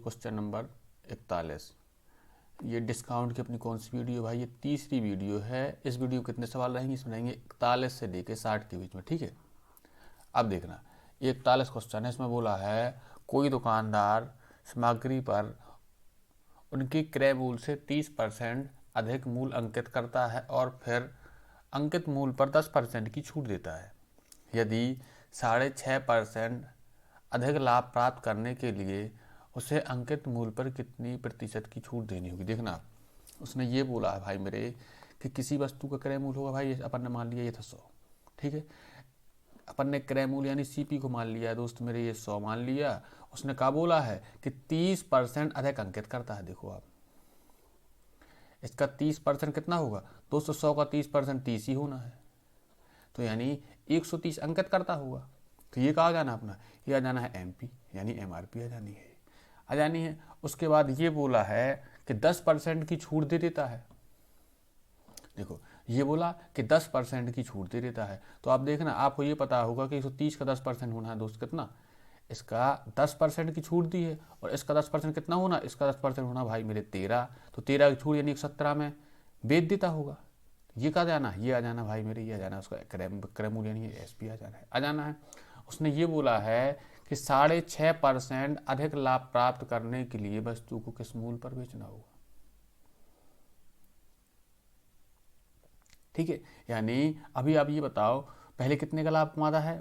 Question number 41। ये discount की अपनी कौन सी वीडियो भाई? ये तीसरी वीडियो है। इस वीडियो में कितने सवाल रहेंगे? इसमें रहेंगे 41 से लेकर 60 के बीच में। ठीक है, अब देखना, ये 41 क्वेश्चन है। इसमें बोला है कोई दुकानदार सामग्री पर उनकी क्रय मूल्य से 30% अधिक मूल्य अंकित करता है और फिर अंकित मूल्य पर 10% की छूट देता है। यदि 6.5% अधिक लाभ प्राप्त करने के लिए उसे अंकित मूल्य पर कितनी प्रतिशत की छूट देनी होगी? देखना, उसने ये बोला है भाई मेरे कि किसी वस्तु का क्रय मूल्य होगा भाई, अपन ने मान लिया ये था 100। ठीक है, अपन ने क्रय मूल्य यानी सीपी को मान लिया दोस्त मेरे, ये 100 मान लिया। उसने कहा बोला है कि 30% अधिक अंकित करता है। देखो आप, इसका 30% कितना होगा दोस्तों? 100 का 30% 30 ही होना है, तो यानी 130 अंकित करता होगा। तो ये कहा जाना अपना, ये आ जाना है एमपी, यानी एमआरपी आ जानी है। उसके बाद ये बोला है कि 10% की छूट दे देता है। देखो, ये बोला कि 10% की छूट दे देता है, तो आप देखना, आपको ये पता होगा कि 130 का 10% होना है दोस्त कितना? इसका 10% की छूट दी है, और इसका 10% कितना होना? इसका 10% होना भाई मेरे 13। तो 13 की छूट यानी 17 में बेच देता होगा। ये कहा जाना, ये आ जाना भाई मेरे, ये आ जाना उसका क्रय मूल्य यानी एसपी आ जाना है। उसने ये बोला है कि 6.5% अधिक लाभ प्राप्त करने के लिए वस्तु को किस मूल्य पर बेचना होगा? ठीक है, यानी अभी आप ये बताओ, पहले कितने का लाभ कमाता है?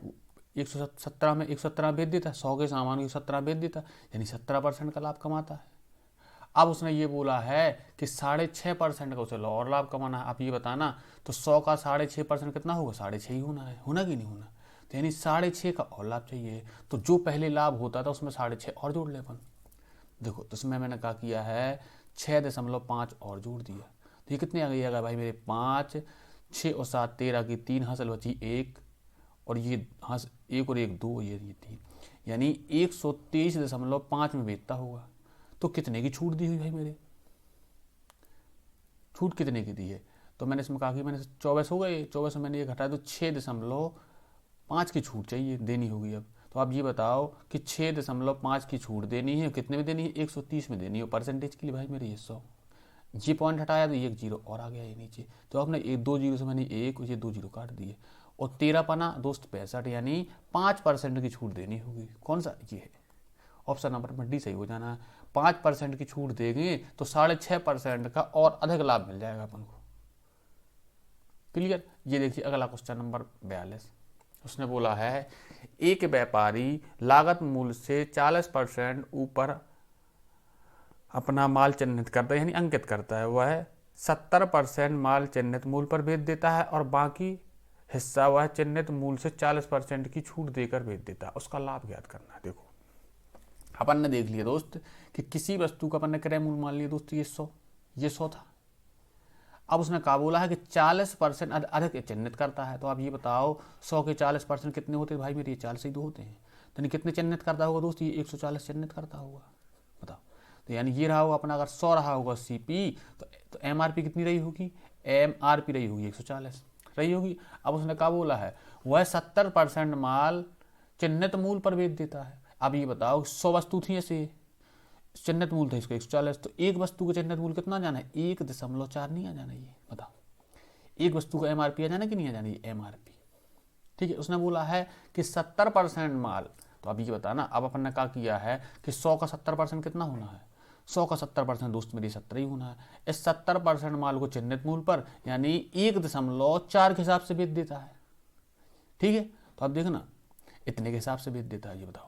117 में 117 बेच देता है, 100 के सामान को 17 बेच देता, यानी 17% का लाभ कमाता है। अब उसने ये बोला है कि 6.5% का उसे और लाभ कमाना है। आप ये बताना, तो 100 का 6.5% कितना होगा? 6.5 ही होना है, होना कि नहीं होना? तो यानी 6.5 का और लाभ चाहिए, तो जो पहले लाभ होता था उसमें 6.5 और जोड़ ले अपन। देखो, तो इसमें मैंने क्या किया है, 6.5 और जोड़ दिया, तो ये कितने आ गई भाई मेरे? 5, 6 और 7 13 की 3 हासिल बची 1, और ये हंस 1 और 1 2, ये 3, यानी 123.5 में बेचता होगा। तो कितने की छूट दी हुई भाई मेरे? छूट कितने की दी है? तो मैंने इसमें कहा कि मैंने 24 हो गए, 24 में मैंने ये घटाया, तो 6.5 की छूट चाहिए, देनी होगी अब। तो आप ये बताओ कि 6.5 की छूट देनी है, कितने में देनी है? 130 में देनी है। परसेंटेज के लिए भाई मेरे ये 100, ये पॉइंट हटाया तो एक जीरो और आ गया ये नीचे। तो आपने एक 2 जीरो से मैंने एक, ये 2 जीरो काट दिए, और 13 पना दोस्त 65, यानी 5% की छूट देनी होगी। कौन सा? ये है ऑप्शन नंबर डी सही हो जाना है। 5% की छूट देंगे तो 6.5% का और अधिक लाभ मिल जाएगा अपन को। क्लियर? ये देखिए अगला क्वेश्चन नंबर 42। उसने बोला है एक व्यापारी लागत मूल्य से 40% ऊपर अपना माल चिन्हित करता है, यानी अंकित करता है। वह 70% माल चिन्हित मूल्य पर बेच देता है और बाकी हिस्सा वह चिन्हित मूल्य से 40% की छूट देकर बेच देता है। उसका लाभ ज्ञात करना है। देखो, अपन ने देख लिया दोस्त कि किसी वस्तु का अपन ने क्रय मूल्य मान लिया दोस्त, ये 100 था। अब उसने कहा बोला है कि 40% अधिक चिन्हित करता है। तो आप ये बताओ, 100 के 40% कितने होते हैं भाई मेरे? ये 40 ही 2 होते हैं, तो कितने चिन्हित करता होगा दोस्त? ये 140 चिन्हित करता होगा। बताओ, तो यानी ये रहा होगा अपना, अगर 100 रहा होगा सीपी, तो एमआरपी कितनी रही होगी? एमआरपी रही होगी 140 रही होगी। अब उसने कहा बोला है वह 70% माल चिन्हित मूल्य पर बेच देता है। अब ये बताओ, 100 वस्तु थी ऐसे, चिन्हित मूल्य था इसका 140, तो एक वस्तु का चिन्हित मूल्य कितना जाना है? 1.4 नहीं आ जाना? ये बताओ, एक वस्तु का एमआरपी आ जाना कि नहीं आ जाना? ये एमआरपी। ठीक है, उसने बोला है कि 70% माल, तो अब ये बताना, अब अपन ने क्या किया है कि 100 का 70% कितना होना है? 100 का 70% दोस्त मेरी 70 ही होना है। इस 70% माल को चिन्हित मूल्य पर यानी 1.4 के हिसाब से बेच देता है। ठीक है, तो अब देखना, इतने के हिसाब से बेच देता है, ये बताओ।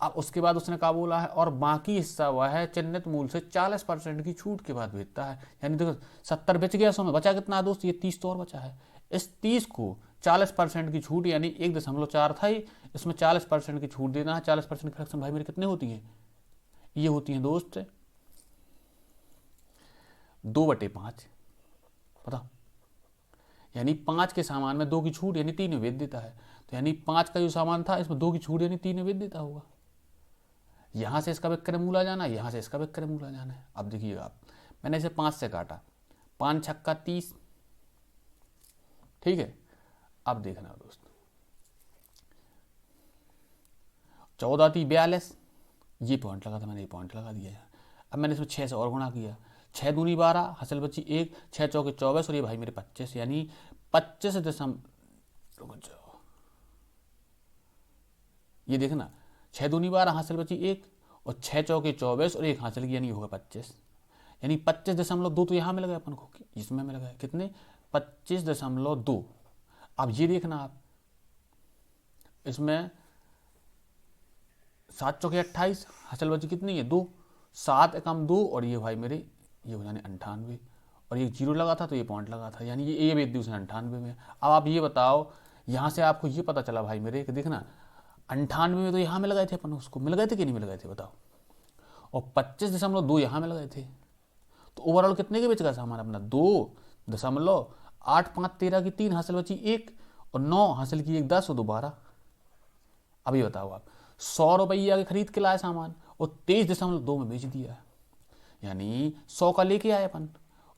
अब उसके बाद उसने कहा बोला है और बाकी हिस्सा हुआ है चिन्हित मूल्य से 40% की छूट के बाद बेचता है। यानी देखो, 70 बेच गया, 100 में बचा कितना है दोस्त? ये 30 तो और बचा है। इस 30 को 40% की छूट, यानी 1.4 था ही, इसमें 40% की छूट देना है। 40% फ्रैक्शन भाई मेरी कितनी होती है? ये होती है दोस्त 2/5। बताओ, यानी 5 के सामान में 2 की छूट, यानी 3 में बेच देता है। तो यानी 5 का जो सामान था इसमें 2 की छूट, यानी 3 में बेच देता होगा। यहाँ से इसका विक्रय मूल्य आ जाना, यहाँ से इसका विक्रय मूल्य आ जाना है। अब देखिएगा आप, मैंने इसे 5 से काटा, 5 छक्का 30। ठीक है, अब देखना दोस्त, 14 थी 42, ये पॉइंट लगा था, मैंने ये पॉइंट लगा दिया है। अब मैंने इसमें 6 से और गुणा किया, 6 दूनी 12, हासिल बची 1, 6 चौके 24 और ये भाई मेरे 25, यानी 25 दशम, रुक जाओ, ये देखना 6 दूनी 12, हासिल बची 1 और 6 चौके 24 और 1 हासिल की, यानी होगा 25, यानी 25.2 तो यहाँ मिल गया अपन को, इसमें मिल गया कितने 25.2। अब ये देखना आप, इसमें 7 चौके 28, हासिल बची कितनी है 2, 7 एकम 2 और ये भाई मेरे ये हो जाने 98, और ये जीरो लगा था तो ये पॉइंट लगा था, यानी ये बेच दी उसने 98 में। अब आप ये बताओ, यहाँ से आपको ये पता चला भाई मेरे कि देखना 98 में तो यहाँ मिल गए थे अपन, उसको मिल गए थे कि नहीं मिल गए थे बताओ, और 25.2 यहाँ मिल गए थे, तो ओवरऑल कितने के बेच गया सामान अपना 2.8 5 13 की 3, हासिल बची 1 और 9 हासिल की 1 10 और 2 12। अब ये बताओ आप 100 रुपया के खरीद के लाए सामान और 23.2 में बेच दिया, यानी 100 का लेके आए अपन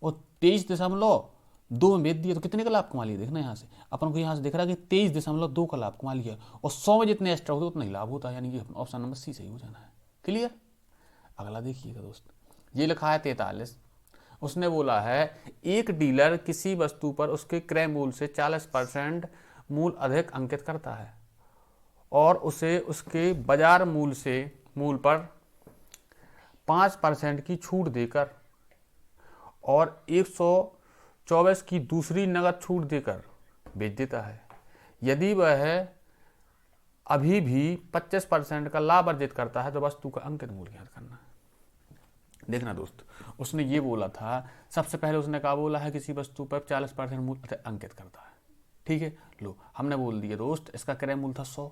और 23.2 में बेच दिया, तो कितने का लाभ कमा लिया देखना यहाँ से अपन को, यहाँ से दिख रहा है कि 23.2 का लाभ कमा लिया, और 100 में जितने एक्स्ट्रा होते उतना ही लाभ होता है, यानी कि ऑप्शन नंबर सी सही हो जाना है। क्लियर। अगला देखिएगा दोस्त, ये लिखा है 43, उसने बोला है एक डीलर किसी वस्तु पर उसके क्रय मूल्य से 40% मूल्य अधिक अंकित करता है और उसे उसके बाजार मूल्य पर 5% की छूट देकर और 124 की दूसरी नगद छूट देकर बेच देता है। यदि वह अभी भी 25% का लाभ अर्जित करता है तो वस्तु का अंकित मूल्य ज्ञात करना है। देखना दोस्त, उसने ये बोला था, सबसे पहले उसने कहा बोला है किसी वस्तु पर 40% मूल्य अंकित करता है, ठीक है। लो हमने बोल दिया दोस्त, इसका क्रय मूल्य था 100,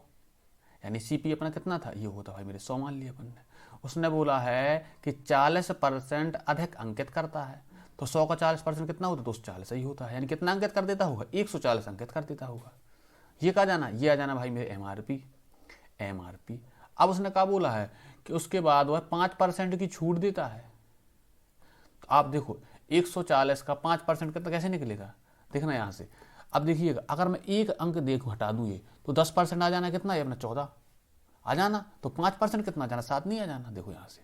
यानी सीपी अपना कितना था, ये होता भाई मेरे 100 मान लिया अपन ने। उसने बोला है कि 40% अधिक अंकित करता है, तो 100 का 40% कितना होता है दोस्त 40 ही होता है, यानी कितना अंकित कर देता होगा 140 अंकित कर देता होगा। ये कहा जाना, ये आ जाना भाई मेरे एमआरपी। अब उसने कहा बोला है कि उसके बाद वह 5% की छूट देता है, तो आप देखो 140 का 5% कितना कैसे निकलेगा देखना यहाँ से। अब देखिएगा अगर मैं एक अंक देख हटा दूँ ये तो 10% आ जाना, कितना है अपना 14 आ जाना, तो 5% कितना आ जाना 7 नहीं आ जाना, देखो यहाँ से।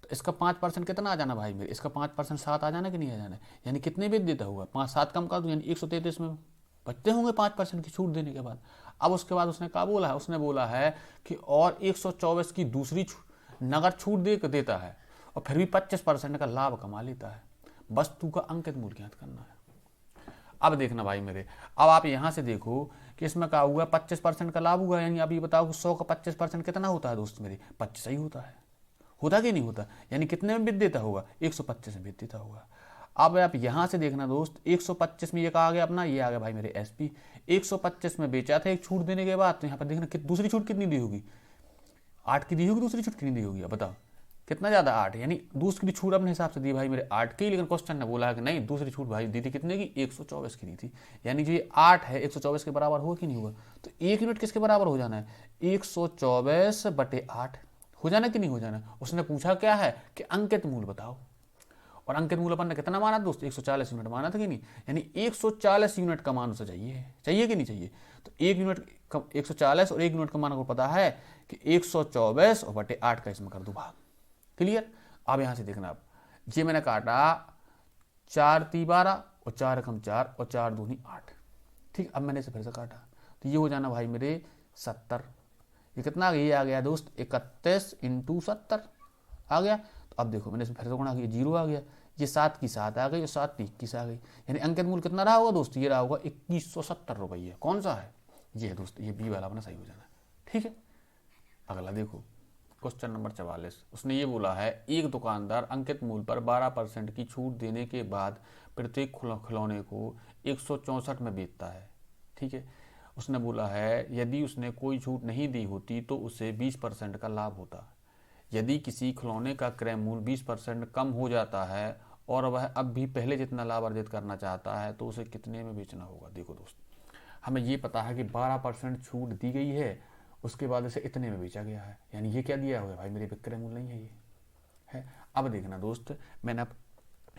तो इसका 5% कितना आ जाना भाई मेरे, इसका 5% 7 आ जाना कि नहीं आ जाना, यानी कितने बेच देता होगा 5 7 कम कर दूँ, यानी 133 में बचते होंगे 5% की छूट देने के बाद। अब उसके बाद उसने क्या बोला है, उसने बोला है कि और 124 की दूसरी नगद छूट देता है और फिर भी 25% का लाभ कमा लेता है, वस्तु का अंकित मूल्य ज्ञात करना है। अब देखना भाई मेरे, अब आप यहाँ से देखो कि इसमें क्या हुआ 25% का लाभ हुआ, यानी अब ये बताओ कि 100 का 25% कितना होता है दोस्त मेरे 25 ही होता कि नहीं होता, यानी कितने में बेच देता होगा 125 में बेच देता होगा। अब आप यहाँ से देखना दोस्त 125 में ये कहा गया अपना, ये आ गया भाई मेरे एसपी, 125 में बेचा था एक छूट देने के बाद, तो यहाँ पर देखना दूसरी छूट कितनी दी होगी 8 की दी होगी, दूसरी छूट कितनी दी होगी अब बताओ कितना ज़्यादा 8, यानी दूसरी छूट अपने हिसाब से दी भाई मेरे 8 की, लेकिन क्वेश्चन ने बोला है कि नहीं दूसरी छूट भाई दी थी कितने की 124 की दी थी, यानी जो ये 8 है 124 के बराबर होगा कि नहीं होगा, तो 1 यूनिट किसके बराबर हो जाना है 124/8 हो जाना कि नहीं हो जाना। उसने पूछा क्या है कि अंकित मूल्य बताओ, और अंकित मूल्य अपन ने कितना माना दोस्त 140 यूनिट माना था कि नहीं, यानी 140 यूनिट का मान उसे चाहिए कि नहीं चाहिए, तो 1 यूनिट 140 और 1 यूनिट का मान को पता है कि 124/8 का इसमें कर दो भाग। क्लियर। अब यहाँ से देखना, आप ये मैंने काटा 4 × 12 और 4 एकम 4 और 4 दूनी 8, ठीक। अब मैंने इसे फिर से काटा तो ये हो जाना भाई मेरे 70, ये कितना आ गया, ये आ गया दोस्त 31 × 70 आ गया। तो अब देखो मैंने इसमें फिर से गुणा किया 0 आ गया, ये 7 की 7 आ गई और 7 की 21 आ गई, यानी अंकित मूल्य कितना रहा होगा दोस्त, ये रहा होगा 2170 रुपये। कौन सा है ये है दोस्त, ये बी वाला अपना सही हो जाना, ठीक है। अगला देखो क्वेश्चन नंबर 44, उसने ये बोला है एक दुकानदार अंकित मूल्य पर 12% की छूट देने के बाद प्रत्येक खिलौने को 164 में बेचता है, ठीक है। उसने बोला है यदि उसने कोई छूट नहीं दी होती तो उसे 20% का लाभ होता, यदि किसी खिलौने का क्रय मूल्य 20% कम हो जाता है और वह अब भी पहले जितना लाभ अर्जित करना चाहता है तो उसे कितने में बेचना होगा। देखो दोस्त, हमें ये पता है कि 12% छूट दी गई है, उसके बाद इसे इतने में बेचा गया है, यानी ये क्या दिया हुआ है भाई मेरे विक्रय मूल्य नहीं है, ये है। अब देखना दोस्त, मैंने अब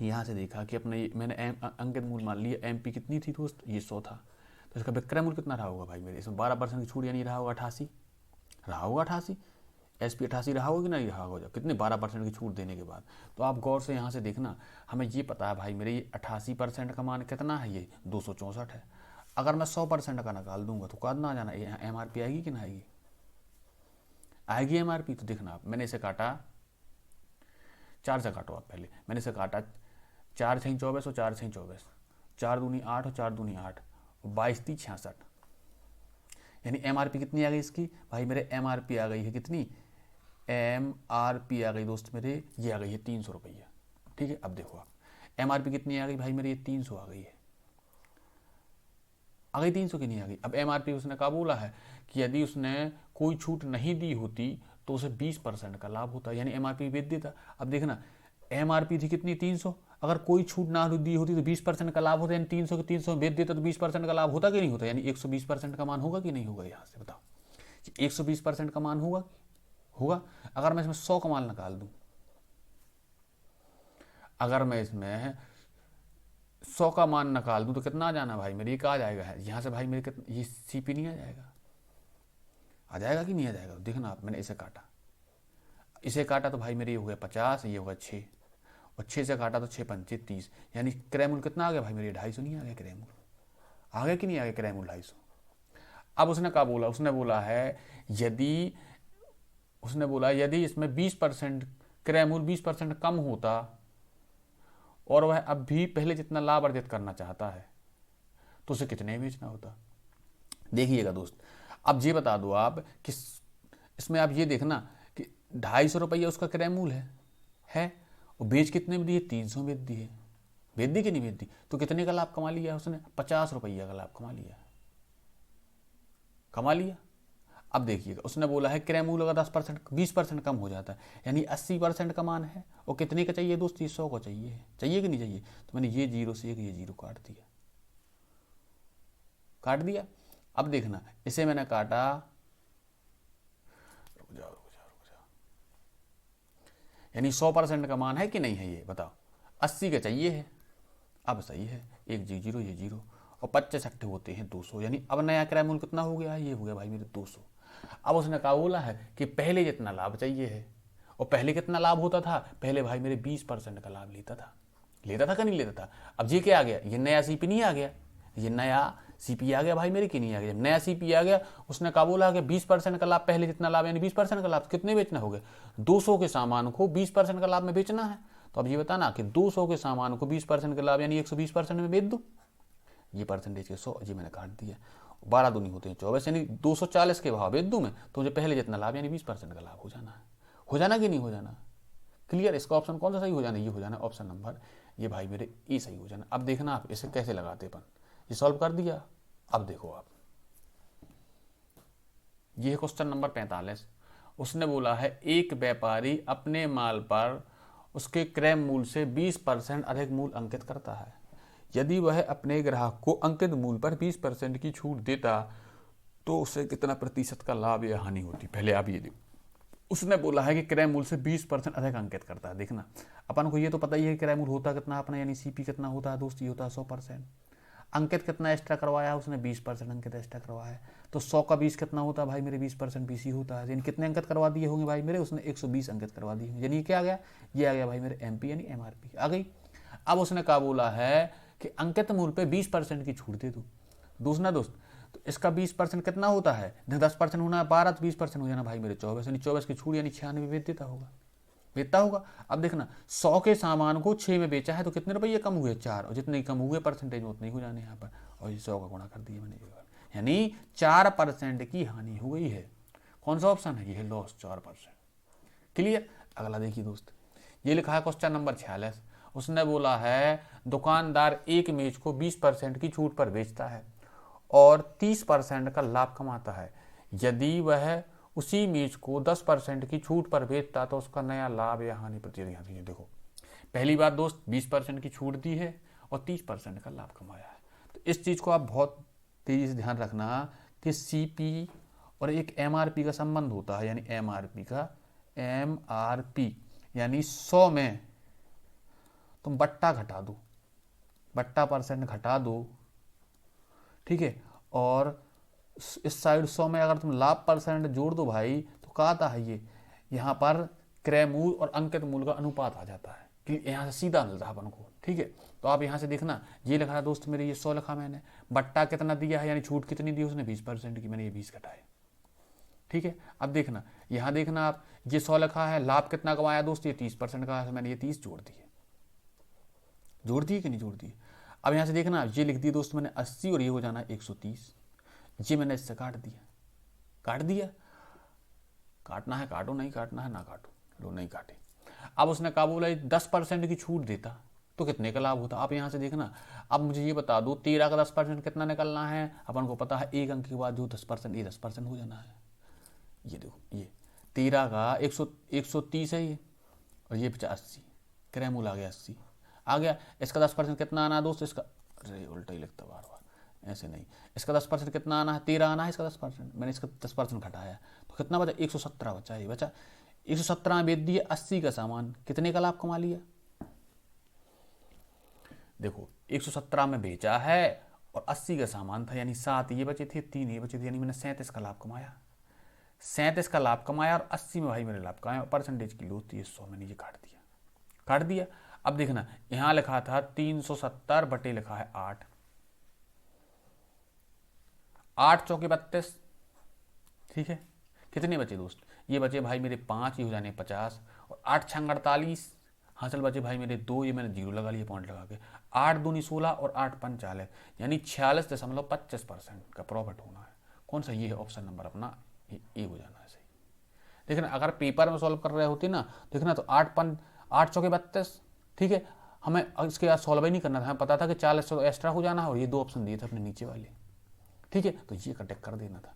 यहाँ से देखा कि अपने मैंने अंकित मूल्य मान लिया, एमपी कितनी थी दोस्त, ये 100 था, तो इसका विक्रय मूल्य कितना रहा होगा भाई मेरे, इसमें 12% की छूट यानी रहा होगा 88, रहा होगा 88, SP 88 रहा होगा कि नहीं रहा होगा, कितने 12% की छूट देने के बाद। तो आप गौर से यहाँ से देखना, हमें ये पता है भाई मेरे ये 88% का मान कितना है, ये 264 है। अगर मैं 100% का निकाल दूंगा तो कितना आ जाना, MRP आएगी कि ना आएगी, आएगी MRP। तो देखना आप, मैंने इसे काटा, 4 से काटो आप पहले, मैंने इसे काटा 4 6 24 और 4 6 24, 4 दूनी 8 और 4 दूनी 8, 22 3 66, यानी MRP कितनी आ गई इसकी भाई मेरे, MRP आ गई है कितनी, MRP आ गई दोस्त मेरे, ये आ गई है 300 रुपया। ठीक है, अब देखो आप MRP कितनी आ गई भाई मेरे, ये 300 आ गई है, आ गई 300 की नहीं आ गई। अब MRP उसने कहा बोला है कि यदि उसने कोई छूट नहीं दी होती तो उसे 20% का लाभ होता, यानी MRP बेच देता। अब देखना MRP थी कितनी, 300, अगर कोई छूट ना दी होती तो 20% का लाभ होता, यानी 300 के 300 बेच देता तो 20% का लाभ होता कि नहीं होता, यानी 120% का मान होगा कि नहीं होगा। यहाँ से बताओ कि 120% का मान होगा, होगा। अगर मैं इसमें 100 का मान निकाल दूं, अगर मैं इसमें 100 का मान निकाल दूं तो कितना आ जाना भाई मेरे, ये कहा जाएगा है यहाँ से भाई मेरे, ये CP नहीं आ जाएगा, आ जाएगा कि नहीं आ जाएगा। देखना आप, मैंने इसे काटा, इसे काटा तो भाई मेरे ये हो गया 50, ये होगा 6, और 6 से काटा तो 6 पंचे 30, यानी क्रय मूल्य कितना आ गया भाई मेरे, 250 नहीं आ गया क्रय मूल्य, आ गया कि नहीं आ गया क्रय मूल्य 250। अब उसने क्या बोला, उसने बोला है यदि, उसने बोला यदि इसमें 20% क्रय मूल्य 20% कम होता और वह अब भी पहले जितना लाभ अर्जित करना चाहता है तो उसे कितने बेचना होता। देखिएगा दोस्त, अब ये बता दो आप कि इसमें आप ये देखना कि 250 रुपया उसका क्रय मूल्य है, और बेच कितने में दी है, 300 बेच दी है, बेच दी कि नहीं बेच दी, तो कितने का लाभ कमा लिया उसने, 50 रुपया का लाभ कमा लिया, कमा लिया। अब देखिएगा, उसने बोला है क्रय मूल्य अगर 10% 20% कम हो जाता है, यानी 80% का मान है, और कितने का चाहिए दोस्त, 100 का चाहिए, चाहिए कि नहीं चाहिए। तो मैंने ये 0 से एक ये 0 काट दिया, काट दिया। अब देखना, इसे मैंने काटा, रुक जाओ, यानी 100% का मान है कि नहीं है, ये बताओ, 80 का चाहिए है। अब सही है, एक 0 ये 0, और 25 6 होते हैं 200, यानी अब नया क्रय मूल्य कितना हो गया, ये हो गया भाई मेरे 200। अब उसने कहा बोला है कि पहले जितना लाभ चाहिए है, और पहले कितना लाभ होता था, पहले भाई मेरे 20% का लाभ लेता था, लेता था कि नहीं लेता था। अब ये क्या आ गया, ये नया CP नहीं आ गया, ये नया CP आ गया भाई मेरे, कि नहीं आ गया। नया CP आ गया, उसने कहा बोला कि 20% का लाभ, पहले जितना लाभ यानी 20% का लाभ कितने बेचना हो गया, 200 के सामान को 20% का लाभ में बेचना है। तो अब ये बताना कि 200 के सामान को 20% का लाभ यानी 120% में बेच दूं, ये परसेंटेज के 100, ये मैंने काट दिया, 12 दूनी होते हैं 24, यानी 240 के भाव बेच दूं मैं, तो मुझे पहले जितना लाभ यानी 20% का लाभ हो जाना है, हो जाना कि नहीं हो जाना। क्लियर, इसका ऑप्शन कौन सा सही हो जाना, ये हो जाना ऑप्शन नंबर, ये भाई मेरे ए सही हो जाना। अब देखना आप इसे कैसे लगाते अपन, ये सॉल्व कर दिया। अब देखो आप, ये है क्वेश्चन नंबर 45। उसने बोला है एक व्यापारी अपने माल पर उसके क्रय मूल्य से 20% अधिक मूल्य अंकित करता है, यदि वह अपने ग्राहक को अंकित मूल्य पर 20% की छूट देता तो उसे कितना प्रतिशत का लाभ या हानि होती। पहले आप ये देखो, उसने बोला है कि क्रय मूल्य से 20% अधिक अंकित करता है। देखना अपन को ये तो पता ही है क्रय मूल्य होता कितना अपना, यानी CP कितना होता है दोस्त, ये होता है 100%। अंकित कितना एक्स्ट्रा करवाया उसने, 20% अंकित एक्स्ट्रा करवाया है, तो 100 का 20 कितना होता है भाई मेरे, 20% 20 ही होता है। यानी कितने अंकित करवा दिए होंगे भाई मेरे, उसने 120 अंकित करवा दिए होंगे, यानी ये क्या आ गया, ये आ गया भाई मेरे MP यानी MRP आ गई। अब उसने कहा बोला है कि अंकित मूल्य पे 20% की छूट दे दो। दूसरा दोस्त, तो इसका 20% कितना होता है, 10% होना है 12, तो 20% हो जाना भाई मेरे 24, यानी 24 की छूट यानी 96 बेच देता होगा, बेचता होगा। अब देखना 100 के सामान को 6 में बेचा है तो कितने रुपये कम हुए, 4, और जितने कम हुए परसेंटेज में उतने ही हो जाने यहाँ पर, और ये 100 का गुणा कर दिया मैंने, यानी 4% की हानि हो गई है। कौन सा ऑप्शन है, ये है लॉस 4%। क्लियर। अगला देखिए दोस्त, ये लिखा है क्वेश्चन नंबर 46। उसने बोला है दुकानदार एक मेज को 20% की छूट पर बेचता है और 30% का लाभ कमाता है, यदि वह उसी मेज को 10% की छूट पर बेचता तो उसका नया लाभ या हानि प्रतिशत। देखो पहली बात दोस्त, 20% की छूट दी है और 30% का लाभ कमाया है, तो इस चीज को आप बहुत तेजी से ध्यान रखना कि CP और एक MRP का संबंध होता है, यानी MRP यानी 100 में तुम बट्टा घटा दो, बट्टा % घटा दो, ठीक है, और इस साइड 100 में अगर तुम लाभ % जोड़ दो भाई, तो क्या आता है ये, यहाँ पर क्रय मूल और अंकित मूल का अनुपात आ जाता है कि यहाँ से सीधा मिलता है अपन को। ठीक है, तो आप यहाँ से देखना, ये लिखा है दोस्त मेरे, ये 100 लिखा मैंने, बट्टा कितना दिया है यानी छूट कितनी दी उसने 20% की, मैंने ये 20 घटाए। ठीक है, अब देखना यहाँ देखना आप, ये 100 लिखा है, लाभ कितना कमाया दोस्त, ये 30% का है, मैंने ये 30 जोड़ दिए। जोड़ दिए कि नहीं जोड़ दिए। अब यहाँ से देखना, ये लिख दिया दोस्त मैंने 80 और ये हो जाना 130, ये मैंने इससे काट दिया। काट दिया, काटना है काटो, नहीं काटना है ना काटो, लो नहीं काटे। अब उसने कहा बोला 10% की छूट देता तो कितने का लाभ होता। आप यहाँ से देखना, अब मुझे ये बता दो 13 का 10% कितना निकलना है, अपन को पता है एक अंक के बाद जो 10% ये 10% हो जाना है। ये देखो, ये 13 का 130 है ये, और ये 80, क्रय मूल आ गया 80 आ गया। इसका 10% कितना आना है दोस्त, इसका अरे उल्टा ही लगता बार बार, ऐसे नहीं, इसका 10% कितना आना है, 13 आना है, इसका 10%, मैंने इसका 10% घटाया तो कितना बचा, 117 बचा। ये बचा 117 में बेच दिए 80 का सामान, कितने का लाभ कमा लिया। देखो 117 में बेचा है और 80 का सामान था, यानी 7 ये बचे थे, 3 ये बचे थे, यानी मैंने 37 का लाभ कमाया। 37 का लाभ कमाया और 80 में भाई मेरे लाभ कमाया, परसेंटेज की लो थी 100, मैंने ये काट दिया। काट दिया। अब देखना यहां लिखा था 370 बटे लिखा है 8, 8 चौके 32। ठीक है, कितने बचे दोस्त, ये बचे भाई मेरे 5, ये हो जाने 50, और 8 छंग 48, हासिल बचे भाई मेरे 2, ये मैंने 0 लगा लिया पॉइंट लगा के, 8 दूनी 16 और 8 पंच 40, यानी 46.25% का प्रॉफिट होना है। कौन सा, ये है ऑप्शन नंबर अपना ए हो जाना है सही। देखना अगर पेपर में सॉल्व कर रहे होते ना, देखना तो 8 चौके 32। ठीक है, हमें इसके बाद सॉल्व ही नहीं करना था, हमें पता था कि 40 एक्स्ट्रा हो जाना है, और ये 2 ऑप्शन दिए थे अपने नीचे वाले। ठीक है, तो ये कटेक्ट कर देना था।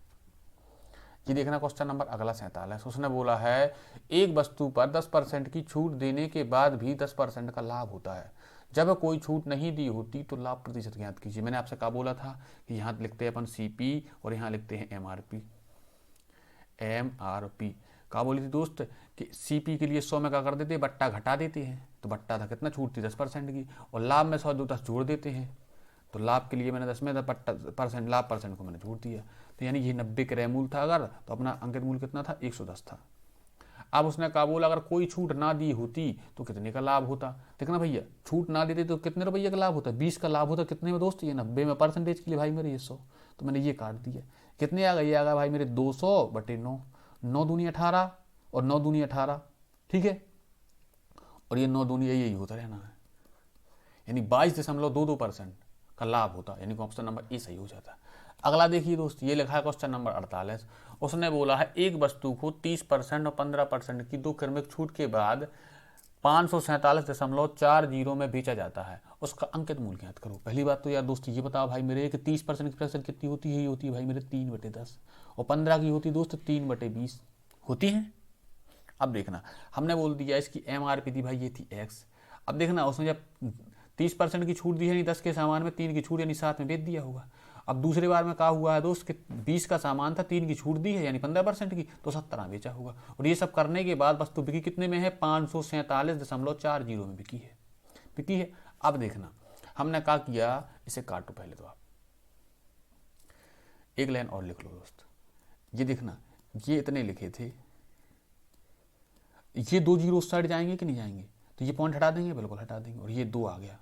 ये देखना क्वेश्चन नंबर अगला 47, उसने बोला है एक वस्तु पर 10% की छूट देने के बाद भी 10% का लाभ होता है, जब कोई छूट नहीं दी होती तो लाभ प्रतिशत ज्ञात कीजिए। मैंने आपसे कहा बोला था कि यहाँ लिखते हैं अपन CP और यहाँ लिखते हैं MRP। कहा बोली थी दोस्त कि CP के लिए 100 में क्या कर देते, बट्टा घटा देते हैं, तो बट्टा था कितना, छूट थी 10% की, और लाभ में 100 10 जोड़ देते हैं, तो लाभ के लिए मैंने 10 में बट्टा परसेंट, लाभ परसेंट को मैंने जोड़ दिया, तो यानी ये 90 क्रय मूल था अगर, तो अपना अंकित मूल कितना था, 110 था। अब उसने कहा बोला अगर कोई छूट ना दी होती तो कितने का लाभ होता। देखना भैया, छूट ना देते तो कितने रुपये का लाभ होता, 20 का लाभ होता, कितने में दोस्त, ये 90 में, परसेंटेज के लिए भाई मेरे ये 100, तो मैंने ये काट दिया। कितने आ गए, ये आ गया भाई मेरे 200 बटे 9, 9 दूनी 18 और 9 दूनी 18। ठीक है, और ये 9 दूनी यही होता रहना है, यानी 22.22% का लाभ होता, यानी ऑप्शन नंबर ए सही हो जाता। अगला देखिए दोस्त, ये लिखा है क्वेश्चन नंबर 48, उसने बोला है एक वस्तु को 30% और 15% की 2 क्रमिक छूट के बाद 547.40 में बेचा जाता है, उसका अंकित मूल्य ज्ञात करो। पहली बात तो यार दोस्त ये बताओ भाई मेरे कि 30% की प्रतिशत कितनी होती है, ये होती है भाई मेरे 3/10, और 15 की होती दोस्त 3/20 होती है। अब देखना हमने बोल दिया इसकी MRP थी भाई, ये थी X। अब देखना उसने जब 30% की छूट दी है, नहीं 10 के सामान में 3 की छूट यानी 7 में बेच दिया होगा। अब दूसरी बार में कहा हुआ है दोस्त कि 20 का सामान था, 3 की छूट दी है यानी 15% की, तो 17 बेचा होगा, और ये सब करने के बाद वस्तु बिकी कितने में है, 547.40 में बिकी है। अब देखना हमने क्या किया, इसे काटो पहले, तो आप एक लाइन और लिख लो दोस्त। ये देखना ये इतने लिखे थे, ये 2 जीरो उस साइड जाएंगे कि नहीं जाएंगे, तो ये पॉइंट हटा देंगे, बिल्कुल हटा देंगे, और ये 2 आ गया।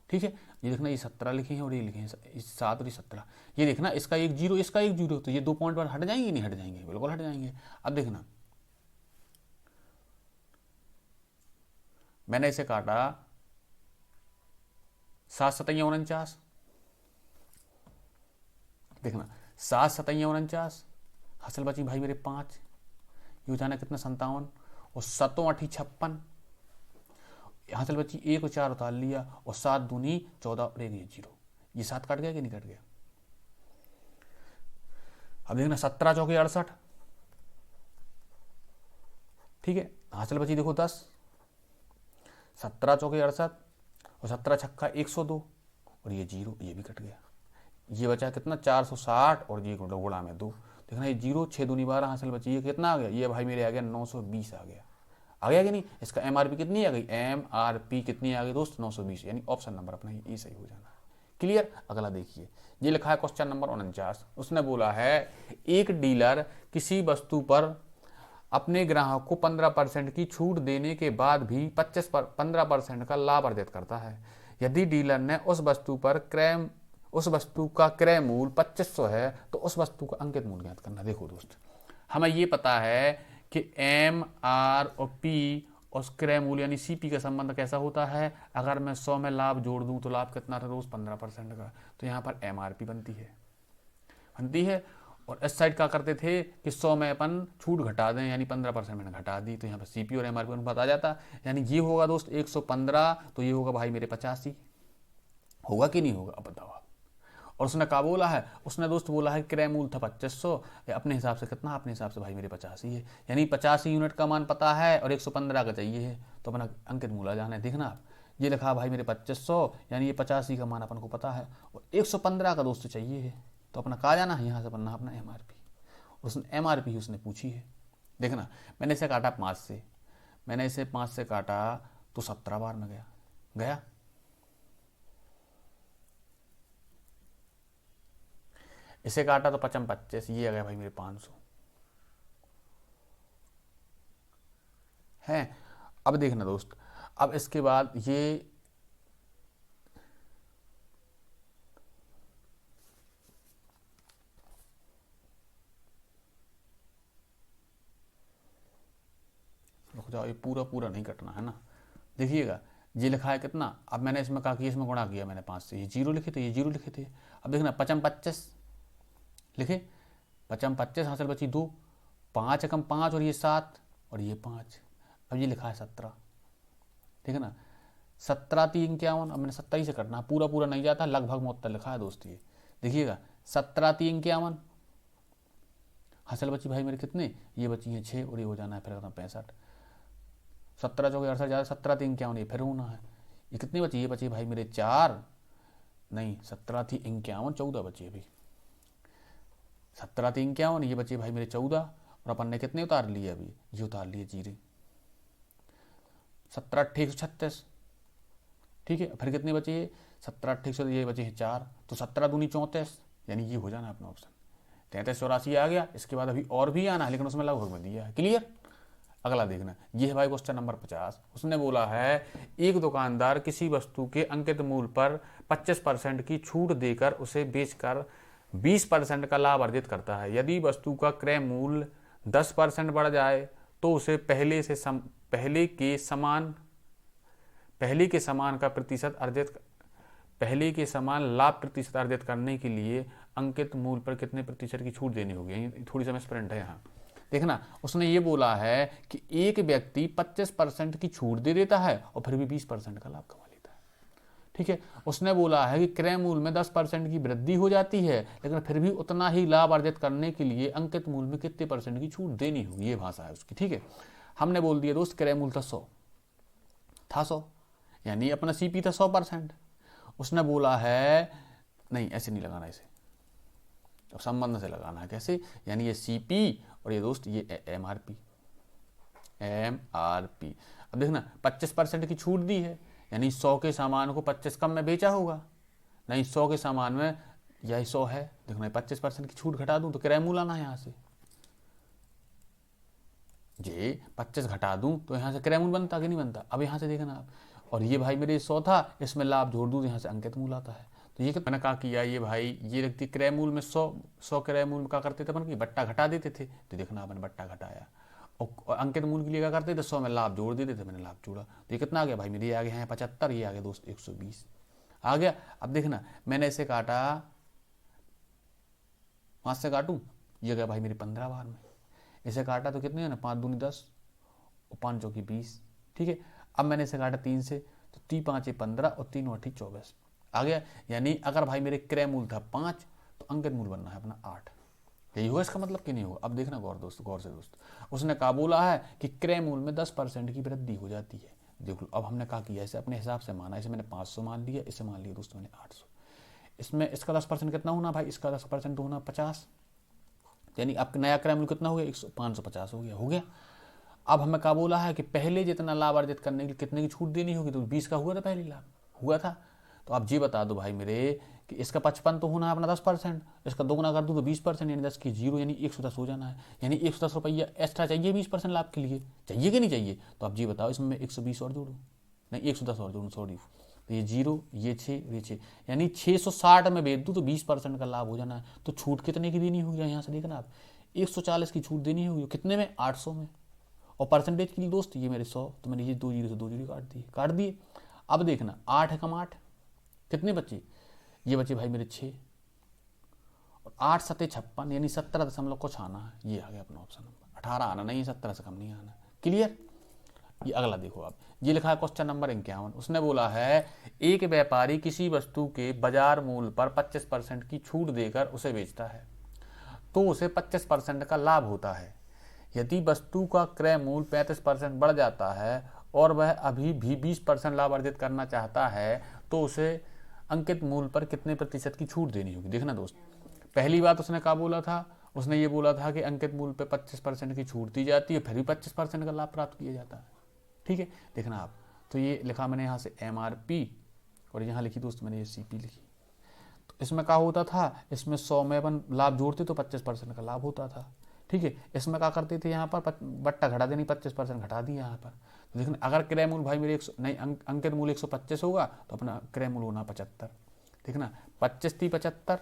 ठीक है, ये देखना ये 17 लिखे हैं और ये लिखे हैं 7 और ये 17। ये देखना इसका 1 जीरो, इसका 1 जीरो, तो ये 2 पॉइंट पर हट जाएंगे नहीं हट जाएंगे, बिल्कुल हट जाएंगे। अब देखना मैंने इसे काटा 7 7 49, देखना 7 7 49, हासिल बची भाई मेरे 5, ये हो जाना कितना 57, और 7 8 56, हासिल बची 1 और 4 उतार लिया, और 7 दूनी 14 और 1 0, ये 7 कट गया कि नहीं कट गया। अब देखना 17 चौके 68, ठीक है, हासिल बची देखो 10, 17 चौके 68 और 17 छक्का 102, और ये 0, ये भी कट गया। ये बचा कितना 460, और ये गुणा में 2, देखना ये 0 6 दूनी 12, हासिल बची ये कितना आ गया, ये भाई मेरे आ गया 920 आ गया कि नहीं। इसका MRP कितनी आ गई, MRP कितनी आ गई दोस्त 920, यानी ऑप्शन नंबर अपना ये सही हो जाना है। क्लियर। अगला देखिए, ये लिखा है क्वेश्चन नंबर 49, उसने बोला है एक डीलर किसी वस्तु पर अपने ग्राहक को 15% की छूट देने के बाद भी 15% का लाभ अर्जित करता है। यदि डीलर ने उस वस्तु का क्रय मूल्य 2500 है तो उस वस्तु का अंकित मूल्य ज्ञात करना। देखो दोस्त, हमें ये पता है कि एम आर और पी और क्रय मूल्य यानी सीपी का संबंध कैसा होता है, अगर मैं 100 में लाभ जोड़ दूं तो लाभ कितना था दोस्त, 15% का। तो यहाँ पर एमआरपी बनती है। और इस साइड क्या करते थे कि 100 में अपन छूट घटा दें, यानी 15% मैंने घटा दी, तो यहाँ पर सीपी और एमआरपी अनुपात आ जाता। यानी ये होगा दोस्त 115, तो ये होगा भाई मेरे 85। होगा कि नहीं होगा, अब बताओ आप। और उसने क्या बोला है, उसने दोस्त बोला है क्रय मूल्य था 2500, अपने हिसाब से कितना, अपने हिसाब से भाई मेरे 85 है, यानी 85 यूनिट का मान पता है और 115 का चाहिए है, तो अपना अंकित मूल्य जाना है। देखना आप, ये लिखा भाई मेरे 2500, यानी ये 85 का मान अपन को पता है और 115 का दोस्त चाहिए है, तो अपना कहा जाना है, यहाँ से बनना अपना एमआरपी। उसने एमआरपी उसने पूछी है। देखना, मैंने इसे काटा 5 से, मैंने इसे 5 से काटा तो 17 बार में गया। इसे काटा तो 55, ये आ गया भाई मेरे 500 है। अब देखना दोस्त, अब इसके बाद ये रुक जाओ, ये पूरा नहीं कटना है ना। देखिएगा, ये लिखा है कितना, अब मैंने इसमें कहा कि इसमें गुणा किया मैंने 5 से, ये 0 लिखे थे, ये 0 लिखे थे। अब देखना 55 लिखे, 55 हासिल बची 2, 5 एकम 5 और ये 7 और ये 5। अब ये लिखा है 17, ठीक है ना, 17 3 51। अब मैंने 27 से कटना, पूरा नहीं जाता, लगभग में उत्तर लिखा है दोस्त। ये देखिएगा 17 3 51, हासिल बची भाई मेरे कितने, ये बची है 6 और ये हो जाना है फिर 65। 17 चौके 68 ज़्यादा, 17 3 51, ये फिर होना है। ये कितनी बची, ये बची भाई मेरे 4, नहीं 17 थी 51, 14 बची अभी। 17 3 51, ये बचे भाई मेरे 14, और अपन ने कितने उतार लिए अभी, ये उतार लिए 0। 17 8 136, ठीक है। फिर कितने बचे, 17 8 ये बचे हैं 4, तो 17 दूनी 34, यानी ये हो जाना अपना ऑप्शन 33 84 आ गया। इसके बाद अभी और भी आना है, लेकिन उसमें लगभग में दिया है। क्लियर। अगला देखना, ये है भाई क्वेश्चन नंबर 50। उसने बोला है एक दुकानदार किसी वस्तु के अंकित मूल्य पर 25% की छूट देकर उसे बेचकर 20% का लाभ अर्जित करता है। यदि वस्तु का क्रय मूल्य 10% बढ़ जाए तो उसे पहले के समान लाभ प्रतिशत अर्जित करने के लिए अंकित मूल्य पर कितने प्रतिशत की छूट देनी होगी। थोड़ी सा स्प्रिंट है यहाँ। देखना, उसने ये बोला है कि एक व्यक्ति 25% की छूट दे देता है और फिर भी 20% का लाभ कमा लेता है, ठीक है। उसने बोला है कि क्रय मूल्य में 10% की वृद्धि हो जाती है, लेकिन फिर भी उतना ही लाभ अर्जित करने के लिए अंकित मूल्य में कितने % की छूट देनी होगी, ये भाषा है उसकी, ठीक है। हमने बोल दिया दोस्त क्रय मूल्य था 100, यानी अपना सीपी था 100%। उसने बोला है, नहीं ऐसे नहीं लगाना, इसे तो संबंध से लगाना है। कैसे, यानी ये सीपी और ये दोस्त ये एमआरपी। अब देखना 25% की छूट दी है, यानी 100 के सामान को 25 कम में बेचा होगा, नहीं 100 के सामान में यही 100 है। देखना 25% की छूट घटा दूं तो क्रय मूल्य आना है, यहाँ से ये 25 घटा दूं तो यहाँ से क्रय मूल्य बनता कि नहीं बनता। अब यहाँ से देखना आप, और ये भाई मेरे 100 था, इसमें लाभ जोड़ दूं तो यहाँ से अंकित मूल्य आता है। तो ये मैंने कहा किया, ये भाई ये रखती क्रय मूल्य में 100 क्रय मूल्य में क्या करते थे अपन की बट्टा घटा देते थे। तो देखना अपन बट्टा घटाया, और अंकित मूल्य के लिए क्या करते थे, 100 में लाभ जोड़ देते थे। मैंने लाभ जोड़ा तो ये कितना आ गया भाई मेरे, ये आ गया है 75, ये आ गया दोस्त 120 आ गया। अब देखना, मैंने इसे काटा, 5 से काटूं, ये गया भाई मेरी 15 बार में। इसे काटा तो कितने है ना, 5 दूनी 10 और 5 चौकी 20, ठीक है। अब मैंने इसे काटा 3 से, तो 3 5 15 और 3 8 24 आ गया। यानी अगर भाई मेरे क्रय मूल्य था 5 तो अंकित मूल्य बनना है अपना 8। यही होगा इसका मतलब कि नहीं होगा। अब देखना गौर से दोस्त, उसने कहा बोला है कि क्रय मूल्य में 10% की वृद्धि हो जाती है। देखो अब हमने कहा किया, इसे अपने हिसाब से माना, इसे मैंने 500 मान लिया, इसे मान लिया दोस्तों मैंने 800। इसमें इसका 10% कितना होना भाई, इसका 10% होना 50, यानी अब नया क्रय मूल्य कितना हो गया, 550 हो गया। अब हमें क्या बोला है कि पहले जितना लाभ अर्जित करने के लिए कितने की छूट देनी होगी, तो 20 का हुआ था पहले लाभ हुआ था। तो आप ये बता दो भाई मेरे कि इसका 55 तो होना है अपना 10%, इसका दोगुना कर दूँ तो 20%, यानी 10 की 0 यानी 110 हो जाना है। यानी 110 रुपया एक्स्ट्रा चाहिए 20% लाभ के लिए, चाहिए कि नहीं चाहिए? तो आप जी बताओ, इसमें 120 और जोड़ूँ, नहीं 110 और जोड़ूँ, सॉरी, तो ये 0, ये 6, ये 6, यानी 660 में बेच दूँ तो 20% का लाभ हो जाना है। तो छूट कितने की देनी होगी यहाँ से देखना आप, 140 की छूट देनी होगी, कितने में, 800 में। और परसेंटेज के लिए दोस्त ये मेरे 100, तो मैंने ये 2 जीरो से 2 जीरो काट दिए। अब देखना 8 है कम 8, कितने बचे, ये बचे भाई मेरे 6, और 8 सत्ते 56, यानी 17 दशमलव कुछ आना है। ये आ गया अपना ऑप्शन नंबर 18 आना, नहीं 17 से कम नहीं आना। क्लियर? ये अगला देखो आप, ये लिखा है क्वेश्चन नंबर 51। उसने बोला है एक व्यापारी किसी वस्तु के बाजार मूल्य पर 25% की छूट देकर उसे बेचता है तो उसे 25% का लाभ होता है। यदि वस्तु का क्रय मूल्य 35% बढ़ जाता है और वह अभी भी 20% लाभ अर्जित करना चाहता है तो उसे अंकित मूल्य पर कितने प्रतिशत की छूट देनी होगी। देखना दोस्त, पहली बात उसने क्या बोला था, उसने ये बोला था कि अंकित मूल्य पे 25% की छूट दी जाती है, फिर भी 25% का लाभ प्राप्त किया जाता है। ठीक है, देखना आप, तो ये लिखा मैंने यहाँ से MRP और यहाँ लिखी दोस्त मैंने ये CP लिखी। तो इसमें क्या होता था, इसमें 100 में अपन लाभ जोड़ते तो 25% का लाभ होता था। ठीक है, इसमें क्या करते थे, यहाँ पर बट्टा घटा देनी, 25% घटा दिया यहाँ पर। तो देखना, अगर क्रय मूल्य भाई मेरे 100 नहीं, अंकित मूल्य 125 होगा तो अपना क्रय मूल्य होना 75। देखना 25 थी 75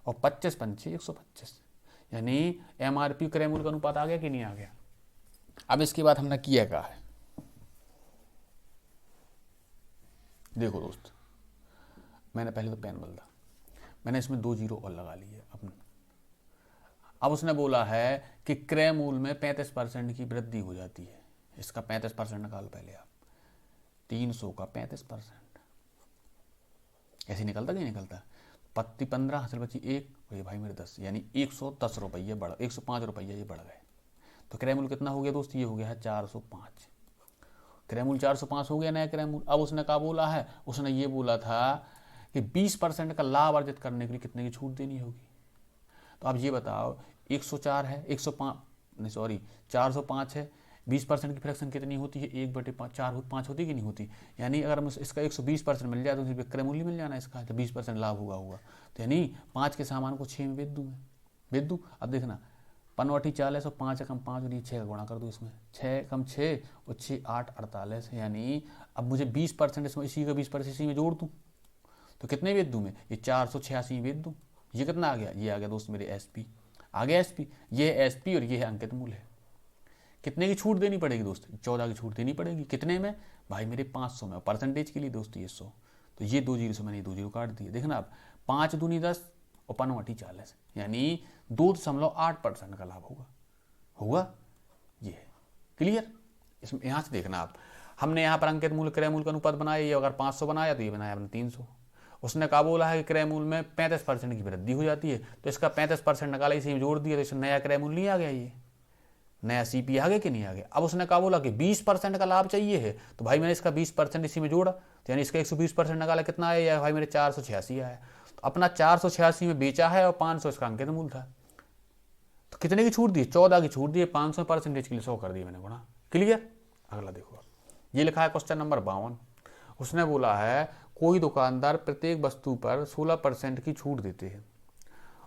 और 25 पंचे 125, यानी MRP क्रय मूल्य का अनुपात आ गया कि नहीं आ गया। अब इसके बाद हमने किया क्या है, देखो दोस्त, मैंने पहले तो पेन बदला, मैंने इसमें 2 जीरो और लगा लिए अपने। अब उसने बोला है कि क्रय मूल्य में 35% की वृद्धि हो जाती है। इसका 35% निकालो पहले आप, 300 का 35%, ऐसे निकलता कि नहीं निकलता, पत्ती 15 हासिल बची 1, और ये भाई मेरे 10, यानी 110 रुपये बढ़, 105 रुपये ये बढ़ गए। तो क्रय मूल्य कितना हो गया दोस्त, ये हो गया है 405। क्रय मूल्य 405 हो गया नया क्रय मूल्य। अब उसने क्या बोला है, उसने ये बोला था कि 20% का लाभ अर्जित करने के लिए कितने की छूट देनी होगी। तो आप ये बताओ, 104 है, 105 नहीं सॉरी 405 है, 20% की फ्रैक्शन कितनी होती है, 1/5, 4/5 होती कि नहीं होती। यानी अगर इसका 120% मिल जाए तो विक्रय मूल्य मिल जाना इसका, तो 20% लाभ होगा। तो यानी 5 के सामान को 6 में बेच दूँ। अब देखना 5 40 और 5 कम 5 और 6 का गुणा कर दो, इसमें 6 कम 6 और 6 8 48, यानी अब मुझे 20% इसमें, इसी का 20% इसी में जोड़ दूँ तो कितने बेच दूँ मैं, ये 486 बेच दूँ। ये कितना आ गया, ये आ गया दोस्त मेरे SP, आ गया SP, ये SP और ये है अंकित मूल्य है। कितने की छूट देनी पड़ेगी दोस्त, 14 की छूट देनी पड़ेगी। कितने में भाई मेरे 500 में, परसेंटेज के लिए दोस्त ये 100, तो ये 2 जीरो से मैंने 2 जीरो काट दिए। देखना आप, 5 दूनी 10 और 5 40, यानी 2.8% का लाभ होगा। ये है क्लियर। इसमें यहाँ से देखना आप, हमने यहाँ पर अंकित मूल्य क्रय मूल्य का अनुपात बनाया, ये अगर 500 बनाया तो ये बनाया अपने 300। उसने कहा बोला है कि क्रय मूल्य में 35% की वृद्धि हो जाती है, तो इसका 35% निकाला, इसी में जोड़ दिया, तो इसमें नया क्रय मूल्य नहीं आ गया, ये नया CP आ गया कि नहीं आ गया। अब उसने कहा बोला कि 20% का लाभ चाहिए है, तो भाई मैंने इसका 20% इसी में जोड़ा, तो यानी इसका 120% निकाला, कितना आया भाई मेरे 486 आया। तो अपना 486 में बेचा है और 500 इसका अंकित मूल्य था। तो कितने की छूट दी, 14 की छूट दी, 500 परसेंटेज के लिए 100 कर दिया मैंने गुणा। क्लियर। अगला देखो, ये लिखा है क्वेश्चन नंबर 52। उसने बोला है कोई दुकानदार प्रत्येक वस्तु पर 16% की छूट देते हैं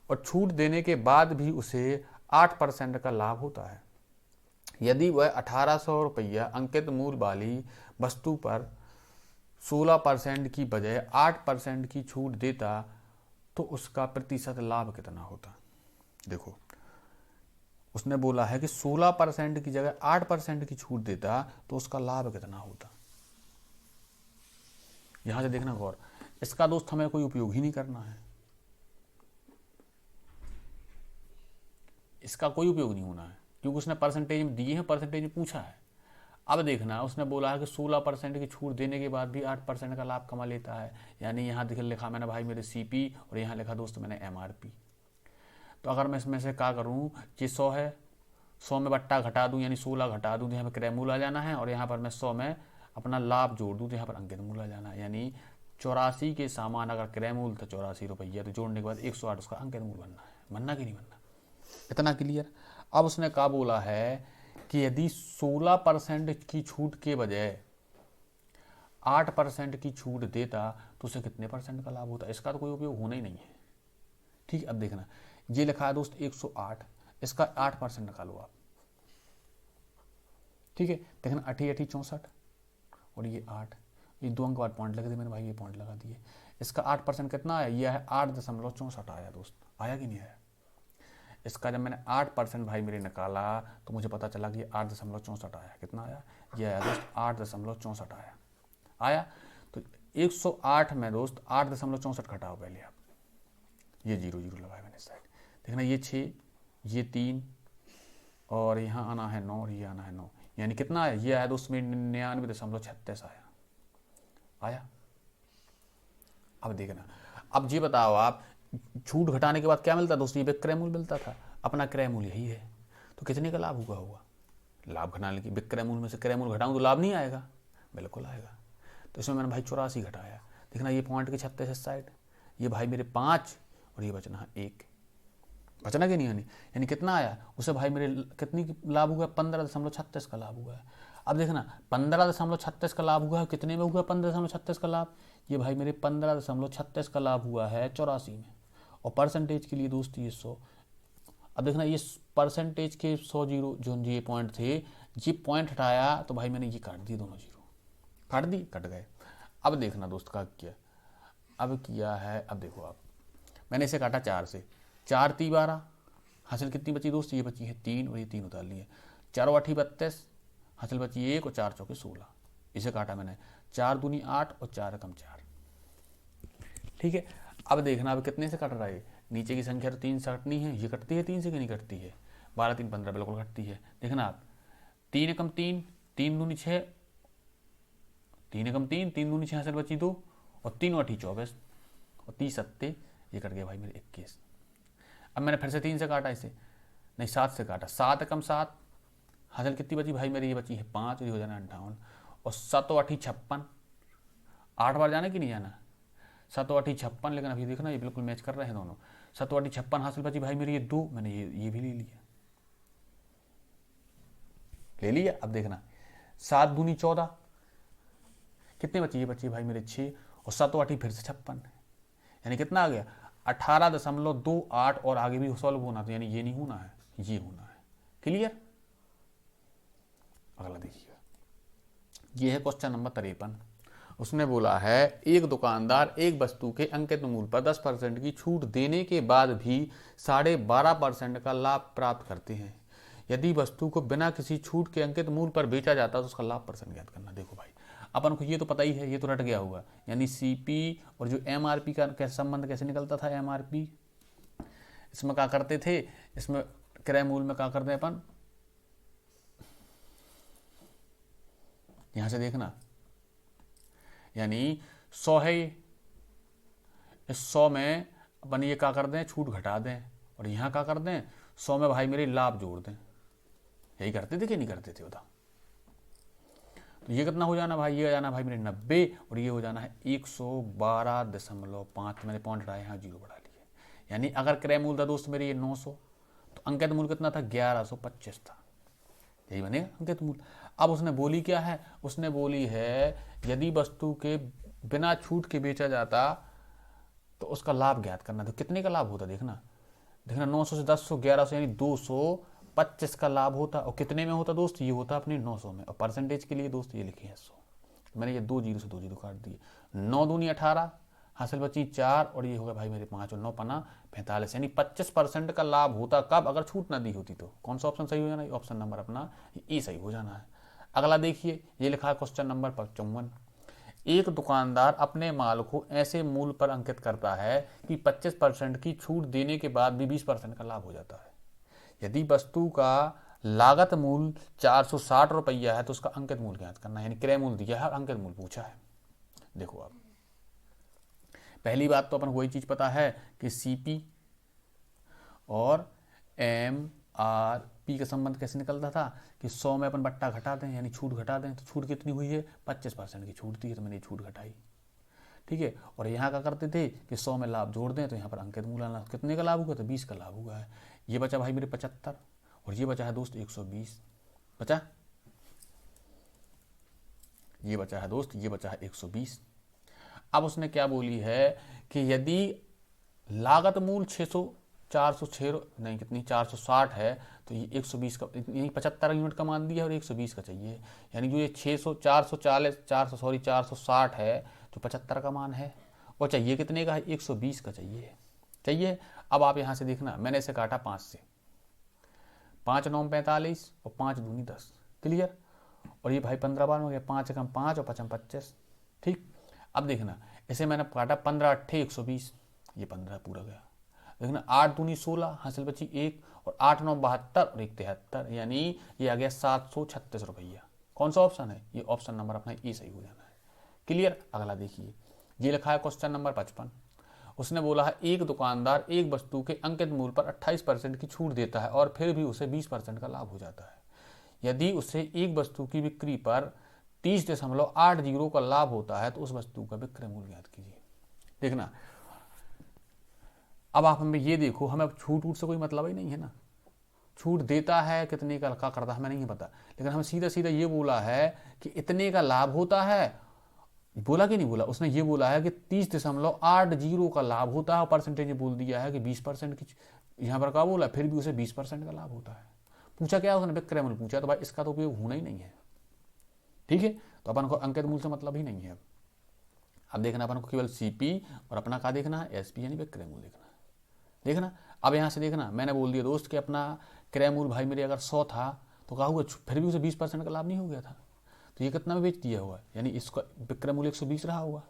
और छूट देने के बाद भी उसे 8% का लाभ होता है। यदि वह 1800 रुपया अंकित मूल्य वाली वस्तु पर 16% की बजाय 8% की छूट देता तो उसका प्रतिशत लाभ कितना होता। देखो, उसने बोला है कि 16% की जगह 8% की छूट देता तो उसका लाभ कितना होता। यहां से देखना गौर, इसका दोस्त हमें कोई उपयोग ही नहीं करना है, इसका कोई उपयोग नहीं होना है, क्योंकि उसने परसेंटेज में दिए हैं, परसेंटेज में पूछा है। अब देखना, उसने बोला है कि 16% की छूट देने के बाद भी 8% का लाभ कमा लेता है, यानी यहाँ लिखा मैंने भाई मेरे CP और यहाँ लिखा दोस्त मैंने MRP। तो अगर मैं इसमें से क्या करूँ, ये 100 है, 100 में बट्टा घटा दूँ यानी 16 घटा दूँ तो यहाँ पर क्रय मूल्य आ जाना है, और यहाँ पर मैं 100 में अपना लाभ जोड़ दूँ तो यहाँ पर अंकित मूल्य आ जाना है। यानी 84 के सामान अगर क्रय मूल्य था 84 रुपया, तो जोड़ने के बाद 108 उसका अंकित मूल्य बनना कि नहीं बनना। इतना क्लियर। अब उसने कहा बोला है कि यदि 16% की छूट के बजाय 8% की छूट देता तो उसे कितने परसेंट का लाभ होता? इसका तो कोई उपयोग होना ही नहीं है। ठीक, अब देखना, ये लिखा है दोस्त 108, इसका 8% निकालो आप। ठीक है, देखना 8 8 64 और ये 8, ये 2 अंक बाद पॉइंट लगे थे मैंने भाई, ये पॉइंट लगा दिए। इसका 8% कितना आया? ये है 8.64 आया दोस्त, आया कि नहीं आया? इसका जब मैंने 8% भाई मेरे निकाला तो मुझे पता चला कि 8.64 आया। कितना आया? ये आया दोस्त 8.64 आया। आया तो 108 में दोस्त 8.64 घटाओ पहले आप, ये 0 0 लगाया मैंने साइड। देखना ये 6, ये 3 और यहाँ आना है 9 और ये आना है 9, यानी कितना आया? ये आया दोस्त में 99.36 आया। आया? अब देखना, अब ये बताओ आप, छूट घटाने के बाद क्या मिलता दोस्त? ये विक्रय मूल्य मिलता था, अपना क्रय मूल्य यही है, तो कितने का लाभ हुआ होगा? लाभ घटाने की विक्रय मूल्य में से क्रय मूल्य घटाऊं तो लाभ नहीं आएगा? बिल्कुल आएगा। तो इसमें मैंने भाई 84 घटाया। देखना ये पॉइंट के 36 इस साइड, ये भाई मेरे 5 और ये बचना है 1, बचना कि नहीं? यानी कितना आया उसे भाई मेरे कितनी लाभ हुआ? 15.36 का लाभ हुआ है। अब देखना 15.36 का लाभ हुआ है, कितने में हुआ 15.36 का लाभ? ये भाई मेरे 15.36 का लाभ हुआ है 84 में, और परसेंटेज के लिए दोस्त ये 100। अब देखना ये परसेंटेज के 100 जीरो जो ये पॉइंट थे, ये पॉइंट हटाया तो भाई मैंने ये काट दिए, दोनों जीरो काट दी, कट गए। अब देखना दोस्त का किया, अब किया है, अब देखो आप, मैंने इसे काटा 4 से, 4 3 12, हासिल कितनी बची दोस्त? ये बची है 3 और ये 3 उतार लिए, 4 8 32, हासिल बची 1 और 4 चौके 16। इसे काटा मैंने, 4 दूनी 8 और 4 कम 4। ठीक है, अब देखना अब कितने से कट रहा है? नीचे की संख्या तो 3 से कटनी है, ये कटती है 3 से कि नहीं कटती है? 12 3 15 बिल्कुल कटती है। देखना आप, 3 एकम 3, 3 दूनी 6, 3 एकम 3, 3 दूनी 6, हासिल बची 2 और 3 8 24 और 30 सत्ते, ये कट गया भाई मेरे 21। अब मैंने फिर से 3 से काटा इसे, नहीं 7 से काटा, 7 एकम 7, हासिल कितनी बची भाई मेरी? ये बची है 5 और ये हो जाना 58 और 7 8 56, 8 बार जाना कि नहीं जाना? 7 8 56, लेकिन अभी देखना ये बिल्कुल मैच कर रहे हैं दोनों। 7 8 56 हासिल बची भाई मेरी ये 2, मैंने ये भी ले लिया, ले लिया। अब देखना 7 दूनी 14, कितने बची? ये बची भाई मेरे 6 और 7 8 फिर से 56, यानी कितना आ गया? 18.28 और आगे भी सॉल्व होना, तो यानी ये नहीं होना है, ये होना है। क्लियर? अगला देखिएगा, ये है क्वेश्चन नंबर 53। उसने बोला है एक दुकानदार एक वस्तु के अंकित मूल्य पर 10% की छूट देने के बाद भी 12.5% का लाभ प्राप्त करते हैं। यदि वस्तु को बिना किसी छूट के अंकित मूल्य पर बेचा जाता है तो उसका लाभ परसेंट ज्ञात करना। देखो भाई, अपन को ये तो पता ही है, ये तो रट गया होगा, यानी सीपी और जो एमआरपी का कैसे संबंध कैसे निकलता था? एमआरपी इसमें क्या करते थे, इसमें क्रय मूल्य में क्या करते हैं अपन, यहां से देखना, यानी 100 है, इस 100 में अपन ये क्या कर दें? छूट घटा दें, और यहाँ क्या कर दें? 100 में भाई मेरे लाभ जोड़ दें। यही करते थे कि नहीं करते थे बता? तो ये कितना हो जाना भाई? ये हो जाना भाई मेरे 90 और ये हो जाना है 112.5। मैंने पॉइंट हटाया, यहाँ 0 बढ़ा लिए। यानी अगर क्रय मूल्य था दोस्त मेरे ये 900, तो अंकित मूल्य कितना था? 1125 था। यही बनेगा अंकित मूल्य। अब उसने बोली क्या है? उसने बोली है यदि वस्तु के बिना छूट के बेचा जाता तो उसका लाभ ज्ञात करना। तो कितने का लाभ होता? देखना 900 से 10 1100 यानी 225 का लाभ होता। और कितने में होता दोस्त? ये होता अपने 900 में। और परसेंटेज के लिए दोस्त ये लिखे हैं 100। मैंने ये 2 जीरो से 2 जीरो काट दिए। 9 दूनी 18, हासिल बची 4 और ये होगा भाई मेरे 5 और 9 पना 45, यानी 25% का लाभ होता। कब? अगर छूट ना दी होती तो। कौन सा ऑप्शन सही हो जाना? ऑप्शन नंबर अपना ए सही हो जाना है। अगला देखिए, ये लिखा है क्वेश्चन नंबर 55। एक दुकानदार अपने माल को ऐसे मूल्य पर अंकित करता है कि 25% की छूट देने के बाद भी 20% का लाभ हो जाता है। यदि वस्तु का लागत मूल्य 460 रुपया है तो उसका अंकित मूल्य ज्ञात करना है। यानी क्रय मूल्य दिया है, अंकित मूल्य पूछा है। देखो आप, पहली बात तो अपन वही चीज पता है कि सीपी और एमआरपी का संबंध कैसे निकलता था कि 100 में अपन बट्टा घटा दें, यानी छूट घटा दें। तो छूट कितनी हुई है? 25% की छूट दी है, तो मैंने छूट घटाई। ठीक है, और यहाँ क्या करते थे कि 100 में लाभ जोड़ दें, तो यहाँ पर अंकित मूल्य आना। कितने का लाभ हुआ? तो 20 का लाभ हुआ है। ये बचा भाई मेरे 75 और ये बचा है दोस्त 120 बचा। ये बचा है दोस्त, ये बचा है 120। अब उसने क्या बोली है कि यदि लागत मूल 600 406 नहीं कितनी 460 है, तो ये 120 का, यही 75 यूनिट का मान दिया और 120 का चाहिए। यानी जो ये 600 440 400 सॉरी 460 है, जो 75 का मान है, और चाहिए कितने का है, 120 का चाहिए। अब आप यहाँ से देखना, मैंने इसे काटा 5 से, 5 9 45 और 5 दूनी 10, क्लियर। और ये भाई 15 बार हो गया, 5 कम 5 और 5 25, ठीक। अब देखना, इसे मैंने काटा 15 8 120, ये 15 पूरा गया। देखना 8 दूनी 16, हासिल बची 1, और 8 9 72 और 1 73, यानी ये आ गया 736 रुपया। कौन सा ऑप्शन है, ये ऑप्शन नंबर अपना ए सही हो जाना है, क्लियर। अगला देखिए, ये लिखा है क्वेश्चन नंबर 55। उसने बोला है एक दुकानदार एक वस्तु के अंकित मूल्य पर 28% की छूट देता है और फिर भी उसे 20% का लाभ हो जाता है। यदि उसे एक वस्तु की बिक्री पर 30.80 का लाभ होता है तो उस वस्तु का विक्रय मूल्य ज्ञात कीजिए। देखना, अब आप हमें ये देखो, हमें अब छूट वूट से कोई मतलब ही नहीं है ना, छूट देता है कितने का करता है हमें नहीं पता, लेकिन हमें सीधा सीधा ये बोला है कि इतने का लाभ होता है। बोला कि नहीं बोला, उसने ये बोला है कि 30.80 का लाभ होता है, परसेंटेज बोल दिया है कि 20% की, यहाँ पर क्या बोला, फिर भी उसे 20% का लाभ होता है। पूछा क्या उसने, विक्रय मूल्य पूछा, तो भाई इसका तो उपयोग होना ही नहीं है, ठीक है। तो अपन को अंकित मूल्य से मतलब ही नहीं है। अब देखना अपन को केवल सीपी और अपना क्या देखना है, एसपी यानी विक्रय मूल्य देखना है। देखना, अब यहाँ से देखना, मैंने बोल दिया दोस्त कि अपना क्रय मूल्य भाई मेरे अगर 100 था तो क्या हुआ, फिर भी उसे 20% का लाभ नहीं हो गया था, तो ये कितना में बेच दिया हुआ है, यानी इसका विक्रय मूल्य 120 रहा होगा।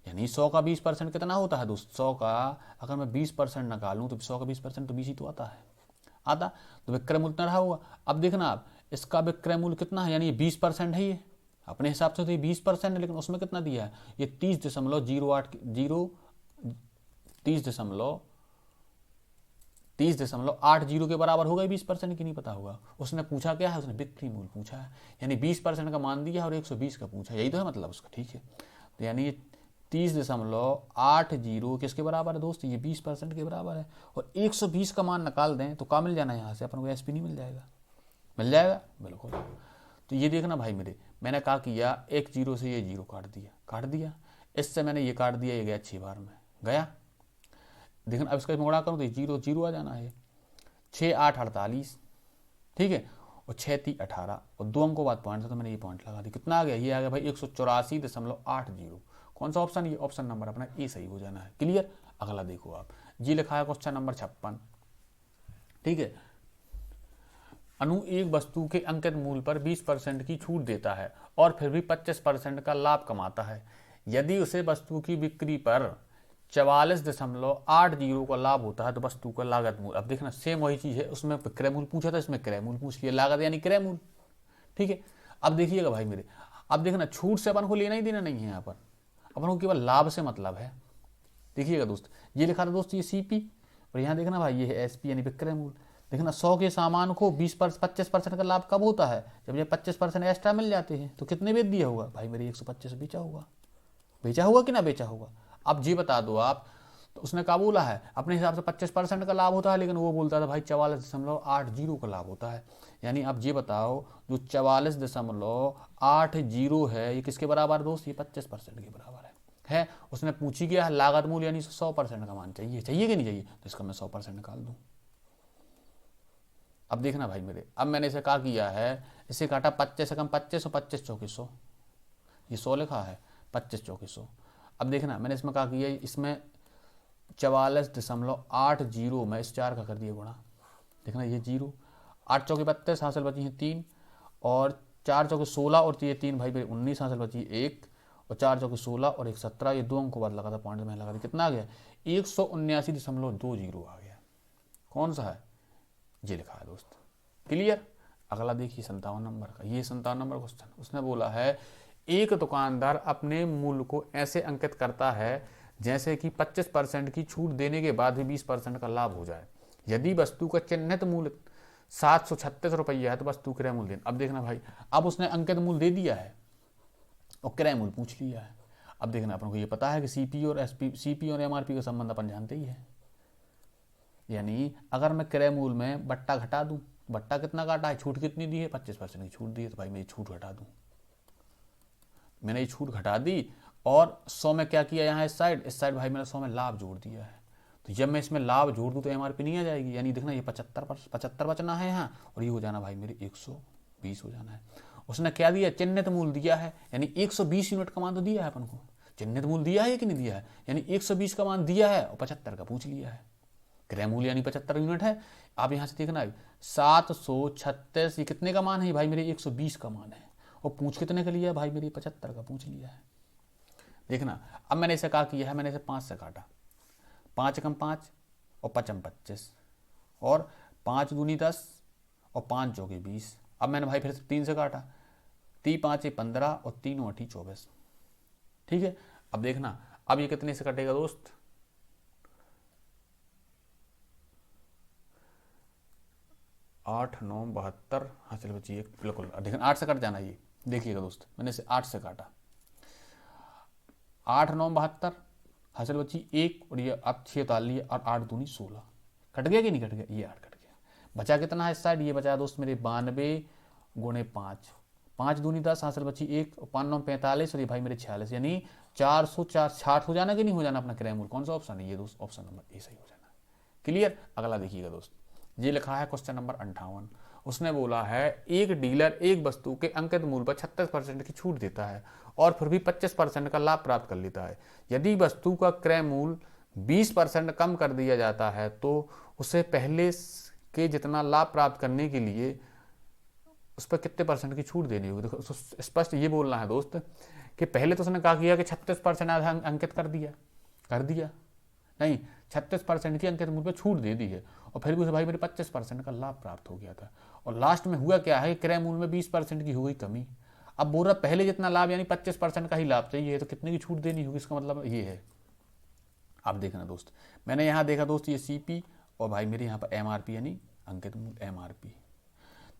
यानी 100 का 20% कितना होता है दोस्त, 100 का अगर मैं 20% निकालूं तो 100 का 20% तो 20 ही तो आता, तो विक्रय मूल्य कितना रहा होगा। अब देखना, आप इसका विक्रय मूल्य कितना है, यानी ये 20% है, ये अपने हिसाब से तो ये 20% है, लेकिन उसमें कितना दिया है, ये 30.80 के बराबर होगा, 20% की नहीं पता होगा। उसने पूछा क्या है, उसने बिक्री मूल्य पूछा है, यानी 20% का मान दिया और 120 का पूछा, यही तो है मतलब उसका, ठीक है। तो यानी ये 30.80 किसके बराबर है दोस्त, ये 20% के बराबर है। और 120 का मान निकाल दें तो क्या मिल जाना है, यहाँ से अपन को एसपी नहीं मिल जाएगा, मिल जाएगा बिल्कुल। तो ये देखना भाई मेरे, मैंने क्या किया, एक जीरो से ये जीरो काट दिया, इससे मैंने ये काट दिया, ये गया 6 बार में गया। देखना, अब इसका मोड़ा करूँ तो जीरो जीरो आ जाना है, 6 8 48, ठीक है, और 6 3 18 और 2 अंकों बाद पॉइंट था, तो मैंने ये पॉइंट लगा दी, कितना आ गया, ये आ गया भाई 184.80। कौन सा ऑप्शन, ये ऑप्शन नंबर अपना ए सही हो जाना है, क्लियर। अगला देखो आप, ये लिखा है क्वेश्चन नंबर 56, ठीक है। अनु एक वस्तु के अंकित मूल्य पर 20% की छूट देता है और फिर भी 25% का लाभ कमाता है। यदि उसे वस्तु की बिक्री पर 44.80 का लाभ होता है तो वस्तु का लागत मूल्य, अब देखना सेम वही चीज है, उसमें क्रय मूल्य पूछा था, इसमें क्रय मूल्य पूछ लिया, लागत यानी क्रय मूल्य, ठीक है। अब देखिएगा भाई मेरे, अब देखना छूट से अपन को लेना ही देना नहीं है, यहाँ पर अपन को केवल लाभ से मतलब है। देखिएगा दोस्त, ये लिखा था दोस्त ये सीपी, और यहाँ देखना भाई ये है एसपी यानी विक्रय मूल्य। देखना 100 के सामान को 25% का लाभ कब होता है, जब ये 25% एक्स्ट्रा मिल जाते हैं। तो कितने बेच दिया होगा भाई मेरे, 125 बेचा होगा कि ना बेचा होगा। अब ये बता दो आप, तो उसने क्या बोला है, अपने हिसाब से 25% का लाभ होता है, लेकिन वो बोलता था भाई 44.80 का लाभ होता है। यानी अब ये बताओ, जो 44.80 है, ये किसके बराबर दोस्त, ये 25% के बराबर है। उसने पूछी क्या है, लागत मूल्य यानी 100% का मान चाहिए कि नहीं चाहिए, तो इसका मैं 100% निकाल दूं। अब देखना भाई मेरे, अब मैंने इसे क्या किया है, इसे काटा 25 से कम 25 और 25 चौके 100, ये 100 लिखा है, 25 चौके 100। अब देखना मैंने इसमें क्या किया, इसमें 44.80 में इस 4 का कर दिया गुणा। देखना ये 0, 8 चौके 32, हासिल बची है 3, और 4 चौके 16 और ये 3 भाई मेरे 19, हासिल बची 1, और 4 चौके 16 और 1 17, ये 2 अंकों बाद लगा था, पॉइंट में लगा दिया, कितना आ गया 179.20 आ गया। कौन सा है, ये लिखा है दोस्त, क्लियर। अगला देखिए 57 नंबर का, ये 57 नंबर क्वेश्चन, उसने बोला है एक दुकानदार अपने मूल्य को ऐसे अंकित करता है जैसे कि 25% की छूट देने के बाद भी 20% का लाभ हो जाए। यदि वस्तु का चिन्हित मूल्य 736 रुपया है तो वस्तु क्रय मूल्य। अब देखना भाई, अब उसने अंकित मूल्य दे दिया है और क्रय मूल्य पूछ लिया है। अब देखना अपन को ये पता है कि सीपी और एसपी, सीपी और एमआरपी का संबंध अपन जानते ही है। यानी अगर मैं क्रय मूल्य में बट्टा घटा दूं, बट्टा कितना काटा है, छूट कितनी दी है, 25% की छूट दी है, तो भाई मैं छूट घटा दूं, मैंने ये छूट घटा दी और 100 में क्या किया, यहाँ इस साइड भाई मैंने 100 में लाभ जोड़ दिया है। तो जब मैं इसमें लाभ जोड़ दूँ तो एमआरपी नहीं आ जाएगी, यानी देखना ये 75 बचना है यहाँ, और ये हो जाना भाई मेरे 120 हो जाना है। उसने क्या दिया, चिन्हित मूल दिया है, यानी 120 यूनिट का मान तो दिया है अपन को, चिन्हित मूल दिया है कि नहीं दिया है, यानी 120 का मान दिया है और 75 का पूछ लिया है। क्रय मूल्य यानी 75 यूनिट है। आप यहाँ से देखना 736, ये कितने का मान है भाई मेरे, 120 का मान है, और पूछ कितने का लिया है भाई मेरे, 75 का पूछ लिया है। देखना अब मैंने इसे क्या किया है, मैंने इसे 5 से काटा, 5 एकम 5 और 5 25 और 5 दूनी 10 और 5 चौके 20। अब मैंने भाई फिर से 3 से काटा, 3 5 15 और 3 8 24। ठीक है, अब देखना अब ये कितने से कटेगा दोस्त, 8 9 72, हाँ चलो बच्ची एक बिल्कुल देखना 8 से कट जाना। ये देखिएगा दोस्त मैंने इसे 8 से काटा, 8 9 72, हासिल बच्ची 1 और ये अब 6 ताल लिए और 8 दूनी 16, कट गया कि नहीं कट गया, ये 8 कट गया। बचा कितना है इस साइड, ये बचा दोस्त मेरे 92 गुणे 5, 5 दूनी 10, हासिल बच्ची 1 और 5 9 45 और ये भाई मेरे 46, यानी 460 हो जाना कि नहीं हो जाना अपना क्रय मूल्य। कौन सा ऑप्शन है ये दोस्त, ऑप्शन नंबर ए सही हो जाना। क्लियर, अगला देखिएगा दोस्त, ये लिखा है क्वेश्चन नंबर 58। उसने बोला है एक डीलर एक वस्तु के अंकित मूल्य पर 36% की छूट देता है और फिर भी 25% का लाभ प्राप्त कर लेता है। यदि वस्तु का क्रय मूल्य 20% कम कर दिया जाता है तो उसे पहले के जितना लाभ प्राप्त करने के लिए उस पर कितने परसेंट की छूट देनी होगी। देखो स्पष्ट ये बोलना है दोस्त कि पहले तो उसने कहा किया कि 36% अंकित कर दिया नहीं, 36% की अंकित मूल्य पर छूट दे दी है और फिर भी उसे भाई मेरे 25% का लाभ प्राप्त हो गया था। और लास्ट में हुआ क्या है, क्रय मूल्य में 20% की हो गई कमी। अब बोल रहा पहले जितना लाभ यानी 25% का ही लाभ चाहिए, तो कितने की छूट देनी होगी, इसका मतलब ये है। अब देखना दोस्त, मैंने यहाँ देखा दोस्त ये सीपी और भाई मेरे यहाँ पर एमआरपी यानी अंकित मूल्य एमआरपी।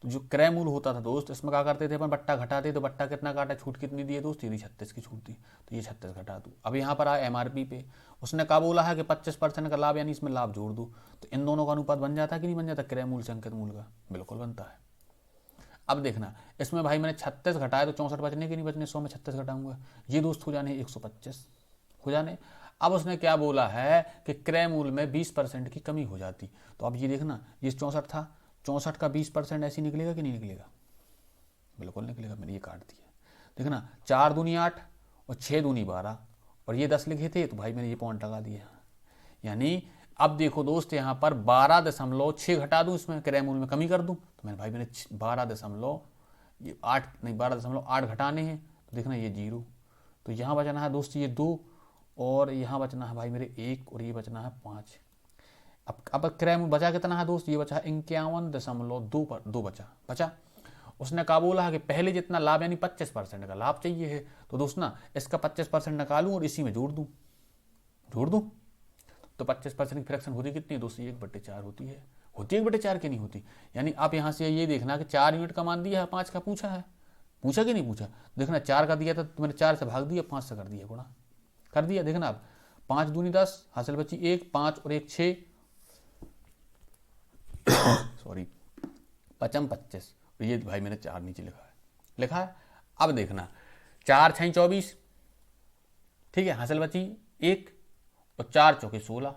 तो जो क्रय मूल्य होता था दोस्त, इसमें क्या करते थे अपन, बट्टा घटाते, तो बट्टा कितना काटा, छूट कितनी दी है दोस्त, यदि 36 की छूट दी तो ये 36 घटा दूँ। अब यहाँ पर आया एमआरपी पे, उसने कहा बोला है कि 25% का लाभ यानी इसमें लाभ जोड़ दूँ, तो इन दोनों का अनुपात बन जाता है कि नहीं बन जाता, क्रय मूल्य से अंकित मूल्य का, बिल्कुल बनता है। अब देखना इसमें भाई मैंने 36 घटाया तो 64 बचने के नहीं बचने, 100 में 36 घटाऊंगा, ये दोस्त हो जाने 125 हो जाने। अब उसने क्या बोला है कि क्रय मूल्य में 20% की कमी हो जाती, तो अब ये देखना ये 64 था, 64 का 20% ऐसे निकलेगा कि नहीं निकलेगा, बिल्कुल निकलेगा। मैंने ये काट दिया, देखना 4 दूनी 8 और 6 दूनी 12 और ये 10 लिखे थे, तो भाई मैंने ये पॉइंट लगा दिया। यानी अब देखो दोस्त यहाँ पर 12.6 घटा दूँ, इसमें क्रय मूल्य में कमी कर दूँ, तो मैंने भाई मैंने 12.8 घटाने हैं, तो देखना ये 0, तो यहाँ बचना है दोस्त ये 2 और यहाँ बचना है भाई मेरे 1 और ये बचना है 5। अब क्रय मूल्य बचा कितना है दोस्त, ये बचा 51.2 बचा। उसने कहा बोला है कि पहले जितना लाभ यानी 25% का लाभ चाहिए है, तो दोस्त ना इसका 25% निकालूं और इसी में जोड़ दूं तो 25% की फ्रैक्शन होती कितनी दोस्त, 1/4 होती है 1/4 की नहीं होती। अब आप यहाँ से ये देखना कि 4 यूनिट का मान दिया है, 5 का पूछा कि नहीं पूछा, देखना 4 का दिया था तो मैंने 4 से भाग दिया, 5 से कर दिया गुणा कर दिया। देखना अब 5 दूनी 10, हासिल बची 1 5 और 1 6 सॉरी 5 25, ये भाई मैंने 4 नीचे लिखा है। अब देखना 4 6 24, ठीक है, हासिल बची 1 और 4 चौके 16,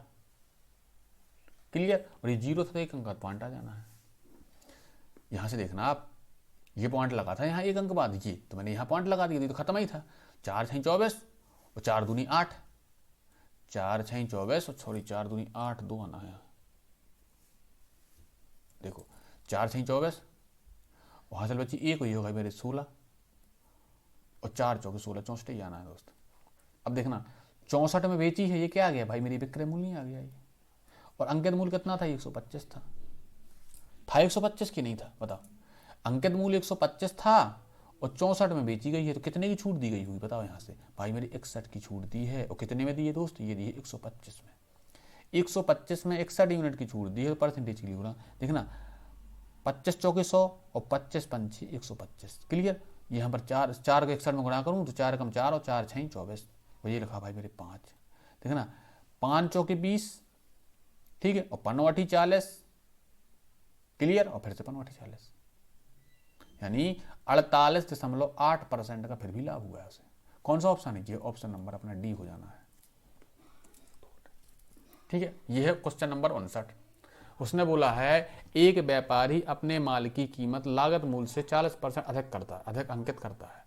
क्लियर। और ये 0 था तो 1 अंक का पॉइंट आ जाना है। यहां से देखना आप ये पॉइंट लगा था यहाँ 1 अंक बाद ये, तो मैंने यहाँ पॉइंट लगा दिया, तो खत्म ही था। 4 6 24 और 4 दूनी 8, 4 6 24 और सॉरी 4 दूनी 8 2 आना है, देखो 4 6 24 और हासिल बची 1 हुई होगा मेरे 16 और 4 चौके 16, 64 ही आना है दोस्त। अब देखना 64 में बेची है, ये क्या आ गया भाई मेरी विक्रय मूल्य नहीं आ गया ये, और अंकित मूल्य कितना था 125 था 125 की नहीं था, बताओ अंकित मूल्य 125 था और 64 में बेची गई है, तो कितने की छूट दी गई हुई बताओ। यहाँ से भाई मेरी 61 की छूट दी है, और कितने में दी है दोस्त, ये दी है 125 में, 125 में 61 यूनिट की छूट दी है, परसेंटेज के लिए गुणा, देखना 25 चौके 100 और 25 पंछी 125, क्लियर। यहाँ पर 4 को 61 में गुणा करूँ तो 4 कम 4 और 4 6 24, और ये लिखा भाई मेरे 5, देखना 5 चौके 20, ठीक है, और 5 40, क्लियर, और फिर से 5 40, यानी 48.8% का फिर भी लाभ हुआ है उसे, कौन सा ऑप्शन है? ये ऑप्शन नंबर अपना डी हो जाना है। ठीक है, ये है क्वेश्चन नंबर 59। उसने बोला है एक व्यापारी अपने माल की कीमत लागत मूल्य से 40% अधिक अंकित करता है।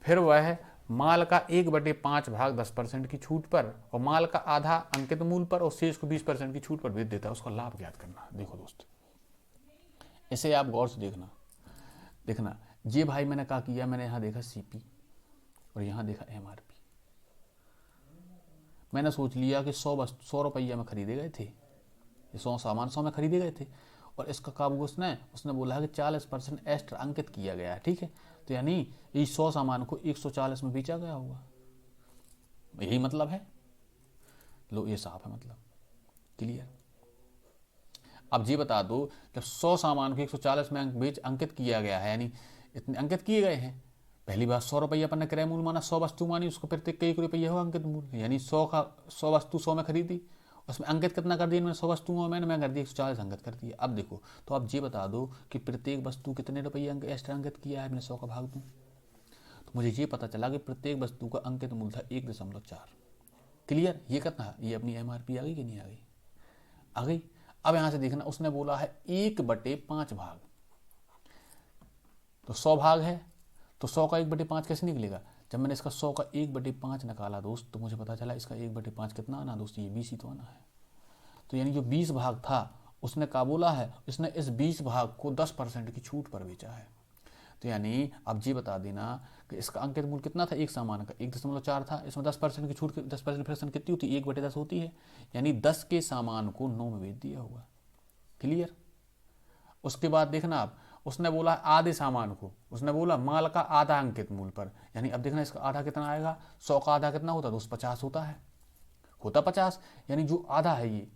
फिर वह माल का 1/5 भाग 10% की छूट पर और माल का आधा अंकित मूल्य पर और शेष को 20% की छूट पर बेच देता है। उसका लाभ ज्ञात करना। देखो दोस्त, इसे आप गौर से देखना। ये भाई मैंने क्या किया, मैंने यहाँ देखा सीपी और यहाँ देखा एमआरपी। मैंने सोच लिया कि 100 रुपया में खरीदे गए थे, 100 सामान 100 में खरीदे गए थे और इसका काबू उसने बोला है कि 40% एक्स्ट्रा अंकित किया गया है। ठीक है, तो यानी ये 100 सामान को 140 में बेचा गया होगा, यही मतलब है। लो ये साफ है, मतलब क्लियर। अब ये बता दो, जब 100 सामान को 140 में अंकित किया गया है, यानी इतने अंकित किए गए हैं। पहली बात 100 रुपया अपन ने क्रय मूल्य माना, 100 वस्तु मानी, उसको प्रत्येक का 1 रुपया होगा अंकित मूल्य, यानी 100 वस्तु 100 में खरीदी, उसमें अंकित कितना कर दिया मैंने? 100 वस्तुओं में मैं कर दिया 140 अंकित कर दिया। अब देखो, तो आप ये बता दो कि प्रत्येक वस्तु कितने रुपये एक्स्ट्रा अंकित किया है, मैंने 100 का भाग दूँ। तो मुझे ये पता चला कि प्रत्येक वस्तु का अंकित मूल्य था 1.4। क्लियर, ये कितना? ये अपनी एमआरपी आ गई कि नहीं आ गई? आ गई। अब यहां से देखना, उसने बोला है 1/5 भाग, तो 100 भाग है, तो 100 का 1/5 कैसे निकलेगा? जब मैंने इसका 100 का 1/5 निकाला दोस्त, तो मुझे पता चला इसका 1/5 कितना आना दोस्त? ये 20 ही तो आना है। तो यानी जो 20 भाग था उसने क्या बोला है, इसने इस 20 भाग को 10% की छूट पर बेचा है। तो यानी अब ये बता देना कि इसका अंकित मूल्य कितना था? एक सामान का 1.4 था, इसमें 10% की छूट, 10% फ्रैक्शन कितनी होती है? 1/10 होती है, यानी 10 के सामान को 9 में बेच दिया होगा। क्लियर। उसके बाद देखना आप, उसने बोला आधे सामान को, उसने बोला माल का आधा अंकित मूल्य पर, यानी अब देखना इसका आधा कितना आएगा? 100 का आधा कितना होता है दोस्त? 50 होता है, 50, यानी जो आधा है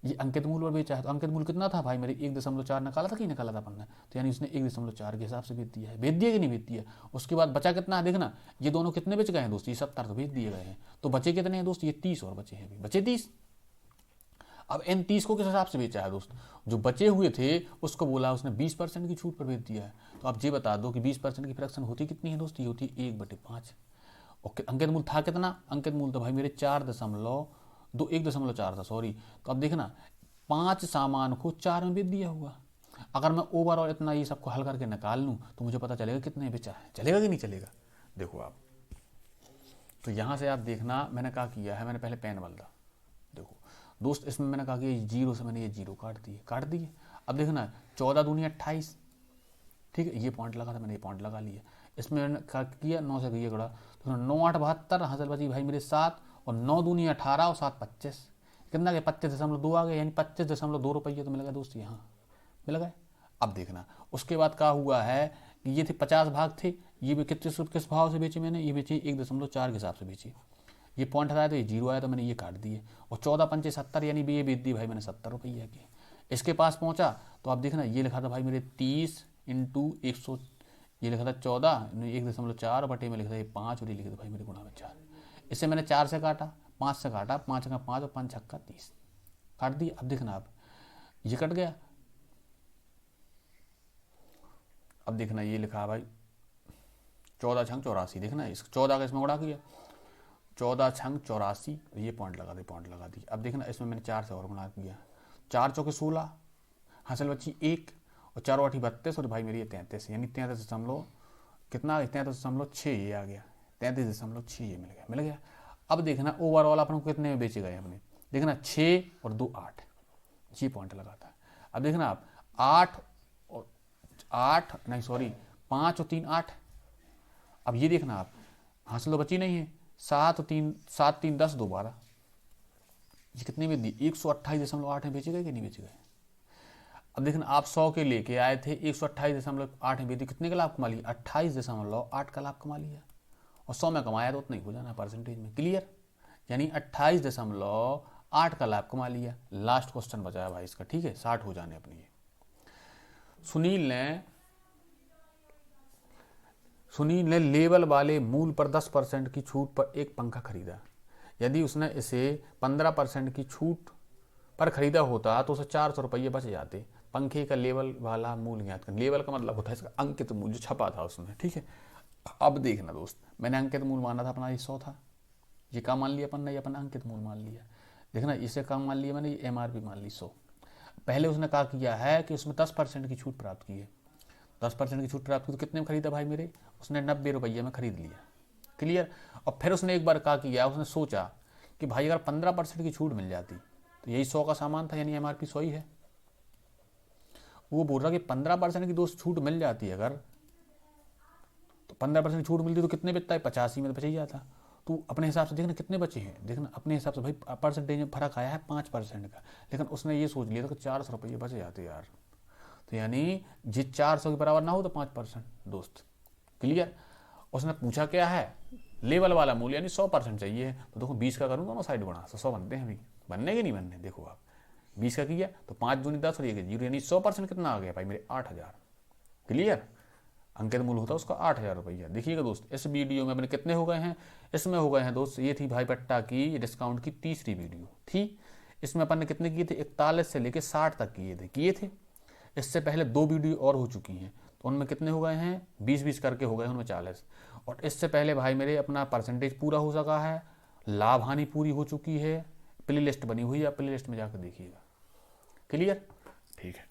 ये अंकित मूल्य पर बेचा है। तो अंकित मूल्य कितना था भाई मेरे? 1.4 निकाला था कि निकाला था अपन ने? तो यानी उसने 1.4 के हिसाब से बेच दिया है। बेच दिया कि नहीं बेच दिया? उसके बाद बचा कितना है देखना, ये दोनों कितने बेच गए हैं दोस्त? ये 70 तो बेच दिए गए हैं। तो बचे कितने हैं दोस्त? ये 30 और बचे हैं, बचे 30। अब इन 30 को किस हिसाब से बेचा है दोस्त? जो बचे हुए थे उसको बोला उसने 20% की छूट पर बेच दिया है। तो आप ये बता दो कि 20% की फ्रैक्शन होती कितनी है दोस्त? ये होती है 1/5। और अंकित मूल्य था कितना? अंकित मूल्य तो भाई मेरे 1.4 था, सॉरी। तो अब देखना 5 सामान को 4 में बेच दिया होगा। अगर मैं ओवरऑल इतना ये सबको हल करके निकाल लूँ तो मुझे पता चलेगा कितने बेचा है। चलेगा कि नहीं चलेगा? देखो आप, तो यहाँ से आप देखना मैंने क्या किया है, मैंने पहले पेन बदला। देखो दोस्त, इसमें मैंने कहा कि 0 से मैंने ये 0 काट दिए। अब देखना 14 दूनी 28, ठीक है, ये पॉइंट लगा था, मैंने ये पॉइंट लगा लिया। इसमें मैंने क्या किया? 9 से ये गड़ा, तो 9 8 72, हासिल बची भाई मेरे 7, और 9 दूनी 18 और 7 25, कितना गया? 25.2 आ गए, यानी 25.2 रुपये तो मिल गए दोस्त, यहाँ मिल गए। अब देखना उसके बाद क्या हुआ है कि ये थे 50 भाग थे, ये भी किस भाव से बेचे मैंने? ये बेचे 1.4 के हिसाब से बेचे। ये पॉइंट हटाया तो ये 0 आया, तो मैंने ये काट दिए। और 14 पंचे 70, यानी ये बेच दी भाई मैंने 70 रुपये की। इसके पास पहुंचा तो आप देखना ये लिखा था भाई मेरे 30 × 100, ये लिखा था 14, 1.4 बटे में लिखा था ये 5, और ये लिखा था भाई मेरे गुणा में 4। इससे मैंने 4 से काटा, 5 से काटा, 5 का 5 और 5 छक्का 30, काट दिया। अब देखना आप, ये कट गया। अब देखना ये लिखा भाई 14 छंग 84, देखना इस 14 का इसमें उड़ा किया, 14 छंग 84, ये पॉइंट लगा दी। अब देखना इसमें मैंने 4 से और गुणा किया, 4 चौके 16, हासिल बची 1, और 4 8 32, और भाई मेरी 33, यानी 33 कितना? 33.6 ये आ गया, 33.6 ये मिल गया। अब देखना ओवरऑल अपन को कितने में बेचे गए अपने? देखना 6 और 2 8, ये पॉइंट लगाता है। अब देखना आप 5 और 3 8। अब ये देखना आप, हासिल तो बची नहीं है, 7 3 10 2 12, ये कितने में दी? 128.8 में बेचे गए कि नहीं बेचे गए? अब देखना आप 100 के लेके आए थे, 128.8 में बेचे, कितने का लाभ कमा लिया? 28.8 का लाभ कमा लिया। और 100 में कमाया तो उतना ही हो जाना परसेंटेज में। क्लियर, यानी 28.8 का लाभ कमा लिया। लास्ट क्वेश्चन बचा है भाई इसका, ठीक है, 60 हो जाने अपनी। सुनील ने लेबल वाले मूल पर 10% की छूट पर एक पंखा खरीदा। यदि उसने इसे 15% की छूट पर खरीदा होता तो उसे 400 रुपये बच जाते। पंखे का लेबल वाला मूल्य ज्ञात कर। लेबल का मतलब होता है इसका अंकित मूल्य, जो छपा था उसमें, ठीक है। अब देखना दोस्त, मैंने अंकित मूल माना था अपना, ये 100 था, ये क्या मान लिया अपन ने, ये अपन अंकित मूल मान लिया। देखना इसे क्या मान लिया मैंने, ये MRP मान ली 100। पहले उसने क्या किया है कि उसमें 10% की छूट प्राप्त की है। 10% की छूट प्राप्त की तो कितने में खरीदा भाई मेरे, उसने 90 रुपये में खरीद लिया। क्लियर। और फिर उसने एक बार क्या किया, उसने सोचा कि भाई अगर 15% की छूट मिल जाती, तो यही 100 का सामान था, यानी MRP 100 ही है। वो बोल रहा कि 15% की दोस्त छूट मिल जाती है अगर, तो 15% छूट मिलती तो कितने बचता है, 85 में तो बच ही जाता। तो अपने हिसाब से देखना कितने बचे हैं, देखना अपने हिसाब से भाई परसेंटेज में फर्क आया है 5% का, लेकिन उसने ये सोच लिया था कि 400 रुपये बच जाते यार। तो यानी ये 400 के बराबर ना हो तो 5% दोस्त। क्लियर। उसने पूछा क्या है, लेवल वाला मूल्य, यानी 100% चाहिए। तो देखो 20 का करूँ दोनों साइड बना, तो 100 बनते हैं अभी, बनने के नहीं बनने। देखो आप 20 का किया तो 5 दूनी 10 और ये 0, यानी 100% कितना आ गया भाई मेरे, 8000। क्लियर। अंकित मूल होता है उसका 8000 रुपया। देखिएगा दोस्त, इस वीडियो में अपने कितने हो गए हैं, इसमें हो गए हैं दोस्त, ये थी भाई बट्टा की डिस्काउंट की तीसरी वीडियो थी। इसमें अपन ने कितने किए थे, 41 से लेके 60 तक किए थे। इससे पहले 2 वीडियो और हो चुकी हैं, तो उनमें कितने हो गए हैं, 20-20 करके हो गए उनमें 40। और इससे पहले भाई मेरे अपना परसेंटेज पूरा हो सका है, लाभ हानि पूरी हो चुकी है, प्ले लिस्ट बनी हुई है, प्ले लिस्ट में जाकर देखिएगा। क्लियर। ठीक है।